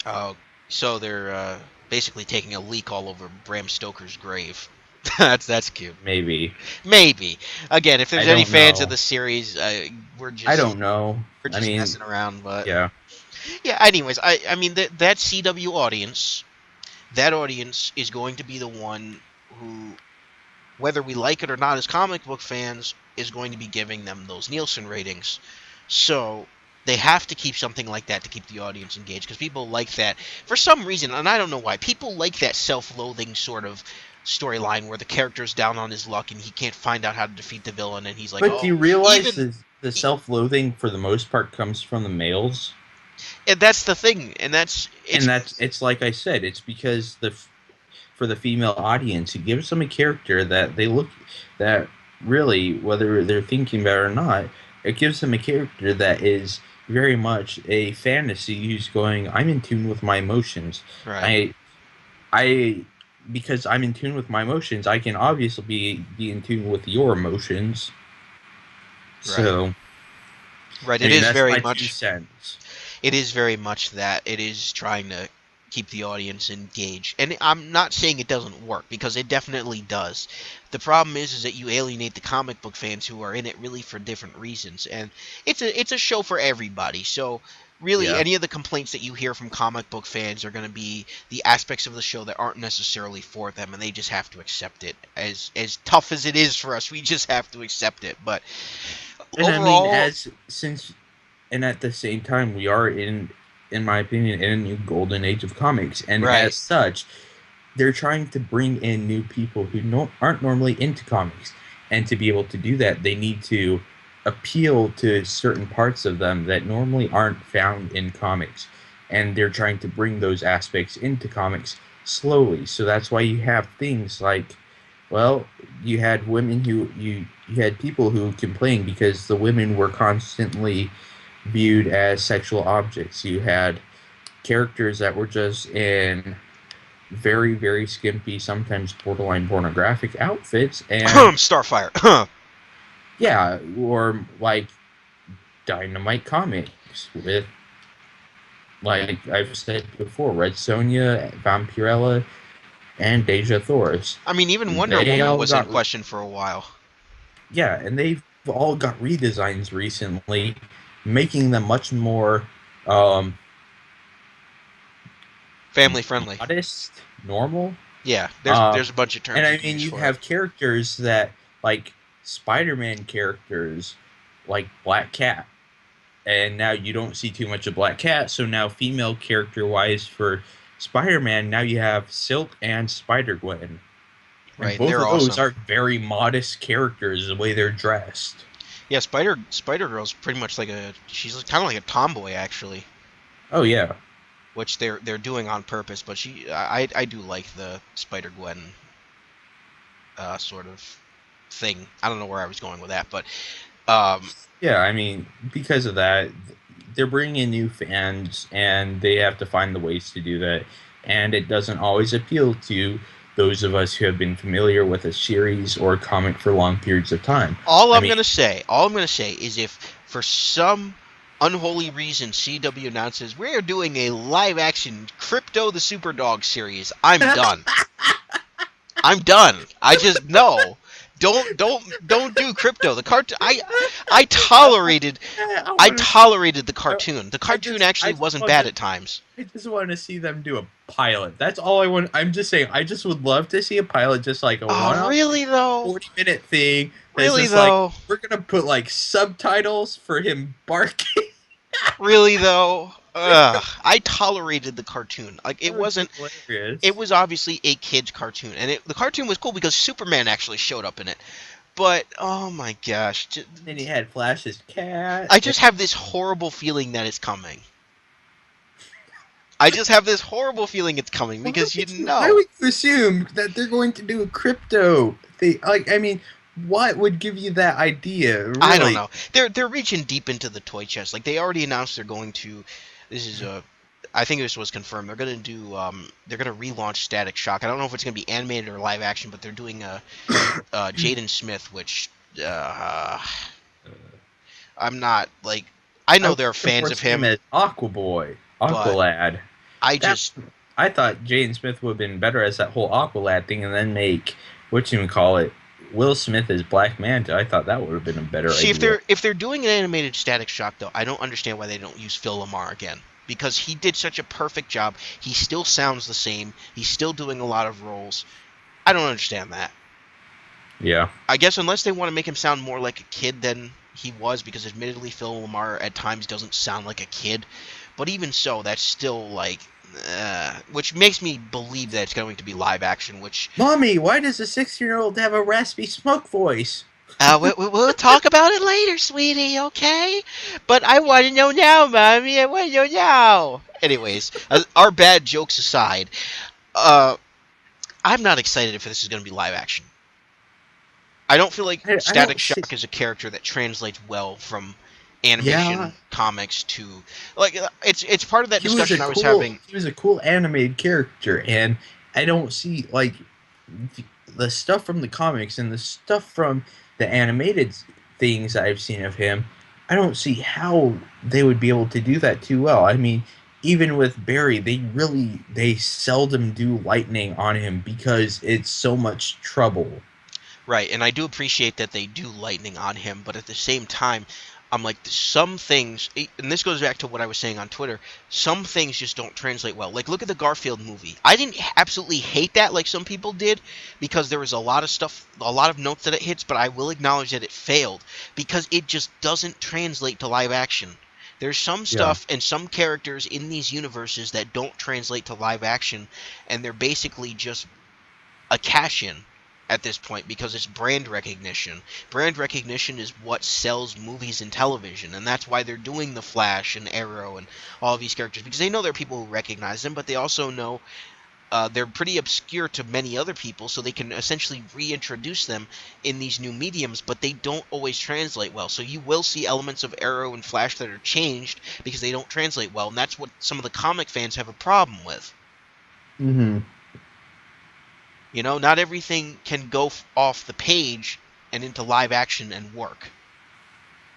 Speaker 1: oh, so they're basically taking a leak all over Bram Stoker's grave. That's cute.
Speaker 2: Maybe.
Speaker 1: Maybe again, if
Speaker 2: I
Speaker 1: there's any
Speaker 2: don't
Speaker 1: fans of
Speaker 2: know.
Speaker 1: the series, we're
Speaker 2: I
Speaker 1: just
Speaker 2: don't know.
Speaker 1: we're
Speaker 2: I
Speaker 1: just
Speaker 2: mean,
Speaker 1: messing around. But
Speaker 2: yeah.
Speaker 1: yeah. Anyways, I mean that CW audience, that audience is going to be the one who, whether we like it or not as comic book fans, is going to be giving them those Nielsen ratings. So they have to keep something like that to keep the audience engaged because people like that for some reason, and I don't know why. People like that self-loathing sort of storyline where the character's down on his luck and he can't find out how to defeat the villain, and he's like,
Speaker 2: But do
Speaker 1: "Oh,
Speaker 2: you realize
Speaker 1: even."
Speaker 2: that the self-loathing for the most part comes from the males?
Speaker 1: And that's the thing, and that's
Speaker 2: And
Speaker 1: it's
Speaker 2: it's like I said, it's because for the female audience, it gives them a character that they look that really, whether they're thinking about it or not, it gives them a character that is very much a fantasy who's going, I'm in tune with my emotions.
Speaker 1: Right.
Speaker 2: I I because I'm in tune with my emotions, I can obviously be in tune with your emotions.
Speaker 1: Right.
Speaker 2: So
Speaker 1: Right.
Speaker 2: I mean that's my 2 cents.
Speaker 1: It is very much that. It is trying to keep the audience engaged. And I'm not saying it doesn't work, because it definitely does. The problem is that you alienate the comic book fans who are in it really for different reasons. And it's a show for everybody. So really
Speaker 2: Yeah.
Speaker 1: any of the complaints that you hear from comic book fans are going to be the aspects of the show that aren't necessarily for them, and they just have to accept it. As tough as it is for us, we just have to accept it. But
Speaker 2: And I mean
Speaker 1: overall,
Speaker 2: as since and at the same time we are in my opinion in a new golden age of comics, and
Speaker 1: right.
Speaker 2: as such they're trying to bring in new people who aren't normally into comics, and to be able to do that they need to appeal to certain parts of them that normally aren't found in comics, and they're trying to bring those aspects into comics slowly. So that's why you have things like, well, you had women who you had people who complained because the women were constantly viewed as sexual objects. You had characters that were just in very, very skimpy, sometimes borderline pornographic outfits, and
Speaker 1: Starfire.
Speaker 2: yeah, or like Dynamite Comics with, like I've said before, Red Sonja, Vampirella, and Deja Thoris.
Speaker 1: I mean, even Wonder
Speaker 2: They
Speaker 1: Woman
Speaker 2: all
Speaker 1: was in
Speaker 2: got,
Speaker 1: question for a while.
Speaker 2: yeah, and they've all got redesigns recently, making them much more um,
Speaker 1: Family friendly.
Speaker 2: modest, normal.
Speaker 1: Yeah,
Speaker 2: Uh,
Speaker 1: there's a bunch of
Speaker 2: and
Speaker 1: terms you
Speaker 2: I
Speaker 1: can
Speaker 2: mean,
Speaker 1: use
Speaker 2: you
Speaker 1: for it.
Speaker 2: have characters that, like Spider-Man characters, like Black Cat, and now you don't see too much of Black Cat. So now, female character-wise for Spider-Man, now you have Silk and Spider-Gwen, and
Speaker 1: Right, and
Speaker 2: both
Speaker 1: they're
Speaker 2: of those
Speaker 1: awesome.
Speaker 2: are very modest characters the way they're dressed.
Speaker 1: Yeah, Spider Girl's pretty much like she's kind of like a tomboy actually,
Speaker 2: Oh yeah,
Speaker 1: which they're doing on purpose. But I do like the Spider Gwen sort of thing. I don't know where I was going with that, but
Speaker 2: yeah. I mean, because of that, they're bringing in new fans, and they have to find the ways to do that. And it doesn't always appeal to those of us who have been familiar with a series or a comic for long periods of time. I mean,
Speaker 1: all I'm gonna say is, if for some unholy reason CW announces we're doing a live action Crypto the Superdog series, I'm done. I'm done. I just no. Don't do Crypto. The cartoon.
Speaker 2: I
Speaker 1: I
Speaker 2: want to.
Speaker 1: tolerated the
Speaker 2: I,
Speaker 1: cartoon. The cartoon actually wasn't bad at times.
Speaker 2: I just want to see them do a pilot. That's all I want. I'm just saying. I just would love to see a pilot, just like a
Speaker 1: Oh,
Speaker 2: one-off
Speaker 1: really though?
Speaker 2: 40-minute thing. That's
Speaker 1: Really
Speaker 2: just like,
Speaker 1: though?
Speaker 2: we're gonna put like subtitles for him barking.
Speaker 1: Really though? Ugh. I tolerated the cartoon. Like, it
Speaker 2: That would be
Speaker 1: wasn't. It
Speaker 2: hilarious.
Speaker 1: was obviously a kid's cartoon, and the cartoon was cool because Superman actually showed up in it. But oh my gosh,
Speaker 2: Then he had Flash's cat.
Speaker 1: I just have this horrible feeling that it's coming. I just have this horrible feeling it's coming because you
Speaker 2: Why
Speaker 1: know.
Speaker 2: would you assume that they're going to do a crypto thing? Like, I mean, what would give you that idea?
Speaker 1: I don't
Speaker 2: Really?
Speaker 1: know. They're reaching deep into the toy chest. Like, they already announced they're going to. This is a. I think this was confirmed. They're gonna do. They're gonna relaunch Static Shock. I don't know if it's gonna be animated or live action, but they're doing Jaden Smith, which I'm not like. I
Speaker 2: I
Speaker 1: know
Speaker 2: would
Speaker 1: there are fans of
Speaker 2: foresee him
Speaker 1: him,
Speaker 2: as Aqua Boy,
Speaker 1: but
Speaker 2: Aqualad.
Speaker 1: I
Speaker 2: That
Speaker 1: just
Speaker 2: I thought Jaden Smith would have been better as that whole Aqualad thing, and then make what you call it, Will Smith as Black Manta. I thought that would have been a better
Speaker 1: see
Speaker 2: idea.
Speaker 1: if they're doing an animated Static Shock though. I don't understand why they don't use Phil Lamar again, because he did such a perfect job. He still sounds the same. He's still doing a lot of roles. I don't understand that.
Speaker 2: Yeah.
Speaker 1: I guess unless they want to make him sound more like a kid than he was, because admittedly Phil Lamar at times doesn't sound like a kid, but even so, that's still like, which makes me believe that it's going to be live action. Which
Speaker 2: Mommy, why does a 6-year-old have a raspy smoke voice?
Speaker 1: we'll talk about it later, sweetie. Okay, but I want to know now, mommy. I want to know now. Anyways, our bad jokes aside, uh, I'm not excited if this is going to be live action. I don't feel like
Speaker 2: I
Speaker 1: Static
Speaker 2: don't see.
Speaker 1: Shock is a character that translates well from
Speaker 3: Yeah,
Speaker 1: animation comics to like it's part of that discussion I was having.
Speaker 3: he was a cool animated character, and I don't see like the stuff from the comics and the stuff from the animated things I've seen of him. I don't see how they would be able to do that too well. I mean, even with Barry, they seldom do lightning on him because it's so much trouble.
Speaker 1: Right, and I do appreciate that they do lightning on him, but at the same time, I'm like some things, and this goes back to what I was saying on Twitter. Some things just don't translate well. Like look at the Garfield movie. I didn't absolutely hate that like some people did, because there was a lot of stuff, a lot of notes that it hits. But I will acknowledge that it failed because it just doesn't translate to live action. There's some
Speaker 3: Yeah.
Speaker 1: stuff and some characters in these universes that don't translate to live action, and they're basically just a cash in at this point because it's brand recognition. Brand recognition is what sells movies and television, and that's why they're doing the Flash and Arrow and all of these characters, because they know there are people who recognize them, but they also know they're pretty obscure to many other people, so they can essentially reintroduce them in these new mediums, but they don't always translate well. So you will see elements of Arrow and Flash that are changed because they don't translate well, and that's what some of the comic fans have a problem with.
Speaker 3: Mm-hmm.
Speaker 1: You know, not everything can go off the page and into live action and work.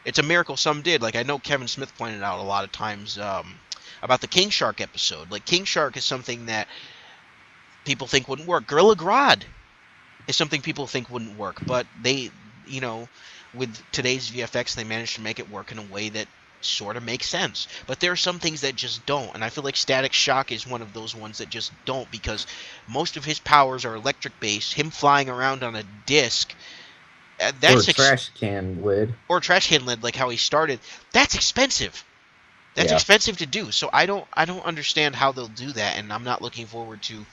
Speaker 1: It's a miracle some did. Like I know Kevin Smith pointed out a lot of times about the King Shark episode. Like King Shark is something that people think wouldn't work. Gorilla Grodd is something people think wouldn't work, but they, you know, with today's VFX, they managed to make it work in a way that sort of makes sense. But there are some things that just don't, and I feel like Static Shock is one of those ones that just don't, because most of his powers are electric based. Him flying around on a disc,
Speaker 3: Or a
Speaker 1: that's
Speaker 3: trash can lid.
Speaker 1: or trash can lid, like how he started. That's expensive. That's
Speaker 3: Yeah.
Speaker 1: expensive to do. So I don't understand how they'll do that, and I'm not looking forward to.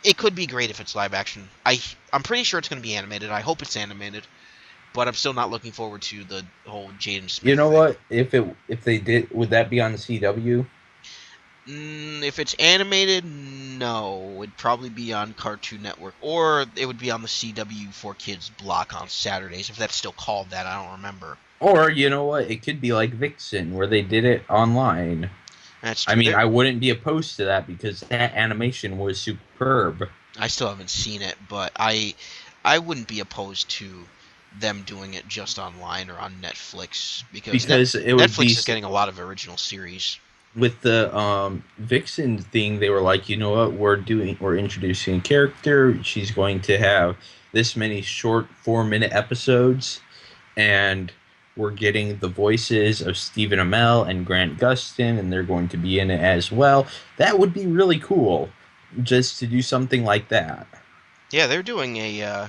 Speaker 1: It could be great if it's live action. I'm pretty sure it's going to be animated. I hope it's animated, but I'm still not looking forward to the whole Jaden
Speaker 3: You
Speaker 1: Smith
Speaker 3: know
Speaker 1: thing.
Speaker 3: what? If they did, would that be on the CW?
Speaker 1: If it's animated, no. It'd probably be on Cartoon Network, or it would be on the CW for Kids block on Saturdays, if that's still called that. I don't remember.
Speaker 3: Or you know what? It could be like Vixen, where they did it online.
Speaker 1: That's
Speaker 3: I
Speaker 1: true.
Speaker 3: mean, I wouldn't be opposed to that because that animation was superb.
Speaker 1: I still haven't seen it, but I wouldn't be opposed to them doing it just online or on Netflix, because
Speaker 3: Because it would be
Speaker 1: Netflix is getting a lot of original series.
Speaker 3: with the Vixen thing. They were like, you know what? We're introducing a character. She's going to have this many short 4-minute episodes, and we're getting the voices of Stephen Amell and Grant Gustin, and they're going to be in it as well. That would be really cool, just to do something like that.
Speaker 1: Yeah, they're doing a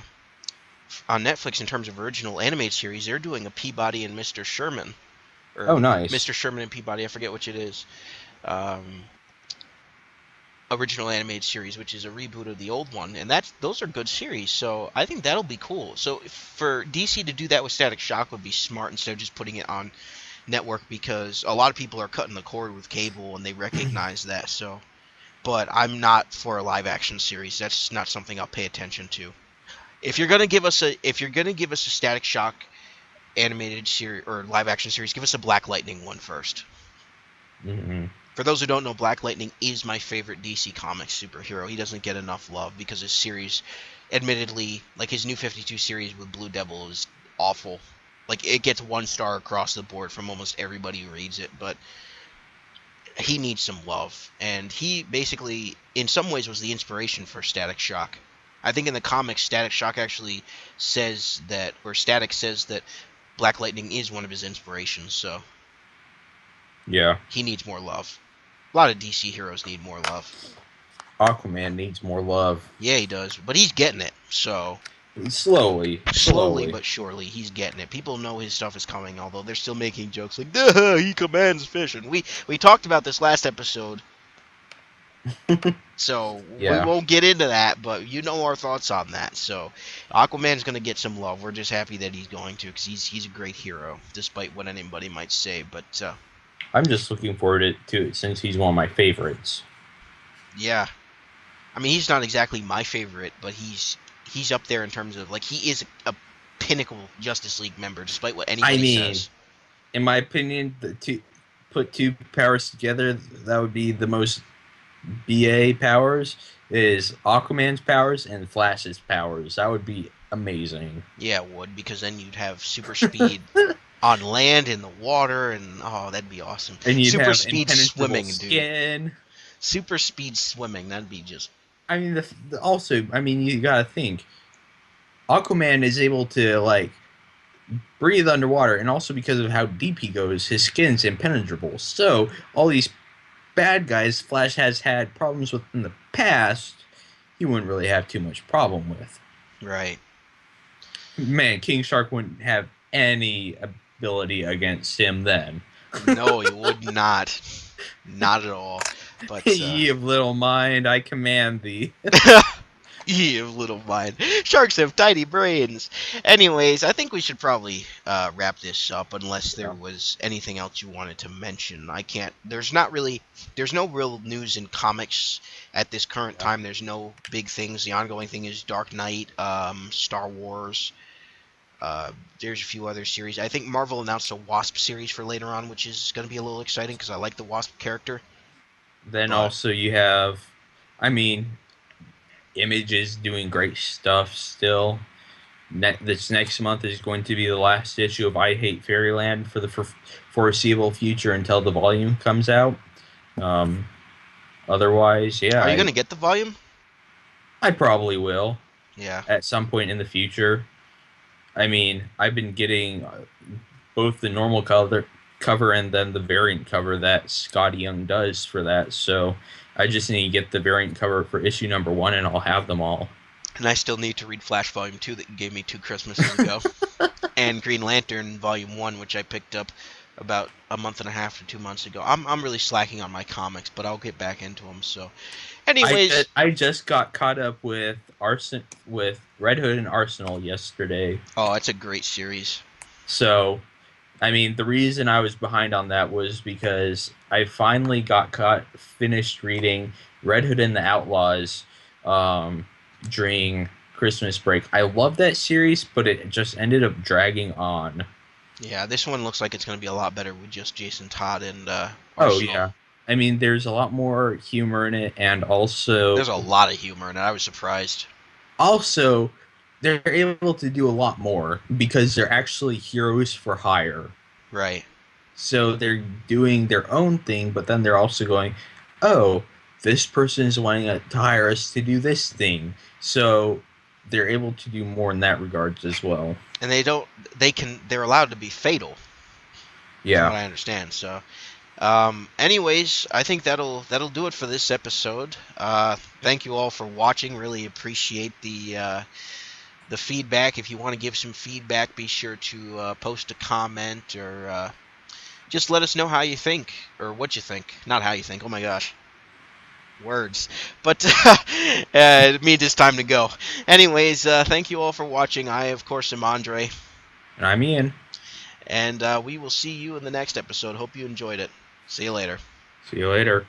Speaker 1: on Netflix in terms of original animated series. They're doing a Peabody and Mr. Sherman, or
Speaker 3: Oh, nice.
Speaker 1: Mr. Sherman and Peabody. I forget which it is. Um, Original animated series, which is a reboot of the old one, and those are good series. So I think that'll be cool. So for DC to do that with Static Shock would be smart instead of just putting it on network, because a lot of people are cutting the cord with cable and they recognize that. So, but I'm not for a live action series. That's not something I'll pay attention to. If you're gonna give us a Static Shock animated series or live action series, give us a Black Lightning one first.
Speaker 3: Hmm.
Speaker 1: For those who don't know, Black Lightning is my favorite DC Comics superhero. He doesn't get enough love because his series, admittedly, like his New 52 series with Blue Devil, is awful. Like it gets 1 star across the board from almost everybody who reads it, but he needs some love. And he basically, in some ways, was the inspiration for Static Shock. I think in the comics, Static Shock actually says that, or Static says that Black Lightning is one of his inspirations, so
Speaker 3: Yeah.
Speaker 1: he needs more love. A lot of DC heroes need more love.
Speaker 3: Aquaman needs more love.
Speaker 1: Yeah, he does, but he's getting it. So
Speaker 3: Slowly.
Speaker 1: slowly but surely, he's getting it. People know his stuff is coming, although they're still making jokes like, "Duh, he commands fish." And we talked about this last episode, so we
Speaker 3: Yeah.
Speaker 1: won't get into that. But you know our thoughts on that. So Aquaman's gonna get some love. We're just happy that he's going to, because he's a great hero, despite what anybody might say. But
Speaker 3: I'm just looking forward to it since he's one of my favorites.
Speaker 1: yeah, I mean, he's not exactly my favorite, but he's up there in terms of, like, he is a pinnacle Justice League member, despite what
Speaker 3: I
Speaker 1: anybody
Speaker 3: mean,
Speaker 1: says.
Speaker 3: in my opinion, put two powers together, that would be the most BA powers is Aquaman's powers and Flash's powers. That would be amazing.
Speaker 1: Yeah, it would, because then you'd have super speed on land, in the water, and oh, that'd be awesome.
Speaker 3: And you'd
Speaker 1: Super
Speaker 3: have
Speaker 1: speed
Speaker 3: impenetrable
Speaker 1: swimming, dude.
Speaker 3: skin.
Speaker 1: Super speed swimming, that'd be just...
Speaker 3: I mean, also, I mean, you gotta think Aquaman is able to like breathe underwater, and also because of how deep he goes, his skin's impenetrable. So all these bad guys Flash has had problems with in the past, he wouldn't really have too much problem with.
Speaker 1: Right.
Speaker 3: Man, King Shark wouldn't have any ability against him then.
Speaker 1: No, he would not. Not at all. But
Speaker 3: Ye of little mind, I command thee.
Speaker 1: ye of little mind. Sharks have tiny brains. Anyways, I think we should probably wrap this up, unless there was anything else you wanted to mention. I can't. There's no real news in comics at this current time. There's no big things. The ongoing thing is Dark Knight, Star Wars. There's a few other series. I think Marvel announced a Wasp series for later on, which is going to be a little exciting because I like the Wasp character.
Speaker 3: Then
Speaker 1: But
Speaker 3: also you have, I mean, Image is doing great stuff still. This next month is going to be the last issue of I Hate Fairyland for the foreseeable future until the volume comes out. Otherwise, yeah.
Speaker 1: are you going to get the volume?
Speaker 3: I probably will
Speaker 1: Yeah.
Speaker 3: at some point in the future. I mean, I've been getting both the normal cover and then the variant cover that Scotty Young does for that. So I just need to get the variant cover for issue number 1, and I'll have them all.
Speaker 1: And I still need to read Flash Volume 2 that you gave me 2 Christmases ago. And Green Lantern Volume 1, which I picked up about a month and a half to 2 months ago. I'm really slacking on my comics, but I'll get back into them. So, anyways,
Speaker 3: I just got caught up with Red Hood and Arsenal yesterday.
Speaker 1: oh, it's a great series.
Speaker 3: So, I mean, the reason I was behind on that was because I finally finished reading Red Hood and the Outlaws during Christmas break. I love that series, but it just ended up dragging on.
Speaker 1: Yeah, this one looks like it's going to be a lot better with just Jason Todd and
Speaker 3: Oh,
Speaker 1: Arsenal.
Speaker 3: yeah. I mean, there's a lot more humor in it, and also...
Speaker 1: There's a lot of humor in it. I was surprised.
Speaker 3: Also, they're able to do a lot more because they're actually heroes for hire.
Speaker 1: Right.
Speaker 3: So they're doing their own thing, but then they're also going, oh, this person is wanting to hire us to do this thing. So they're able to do more in that regards as well.
Speaker 1: And they're allowed to be fatal.
Speaker 3: Yeah.
Speaker 1: From what I understand. So, anyways, I think that'll do it for this episode. Thank you all for watching. Really appreciate the feedback. If you want to give some feedback, be sure to post a comment or just let us know how you think or what you think. Not how you think. Oh my gosh. Words. But it means it's time to go. Anyways, thank you all for watching. I, of course, am Andre.
Speaker 3: And I'm Ian.
Speaker 1: And we will see you in the next episode. Hope you enjoyed it. See you later.
Speaker 3: See you later.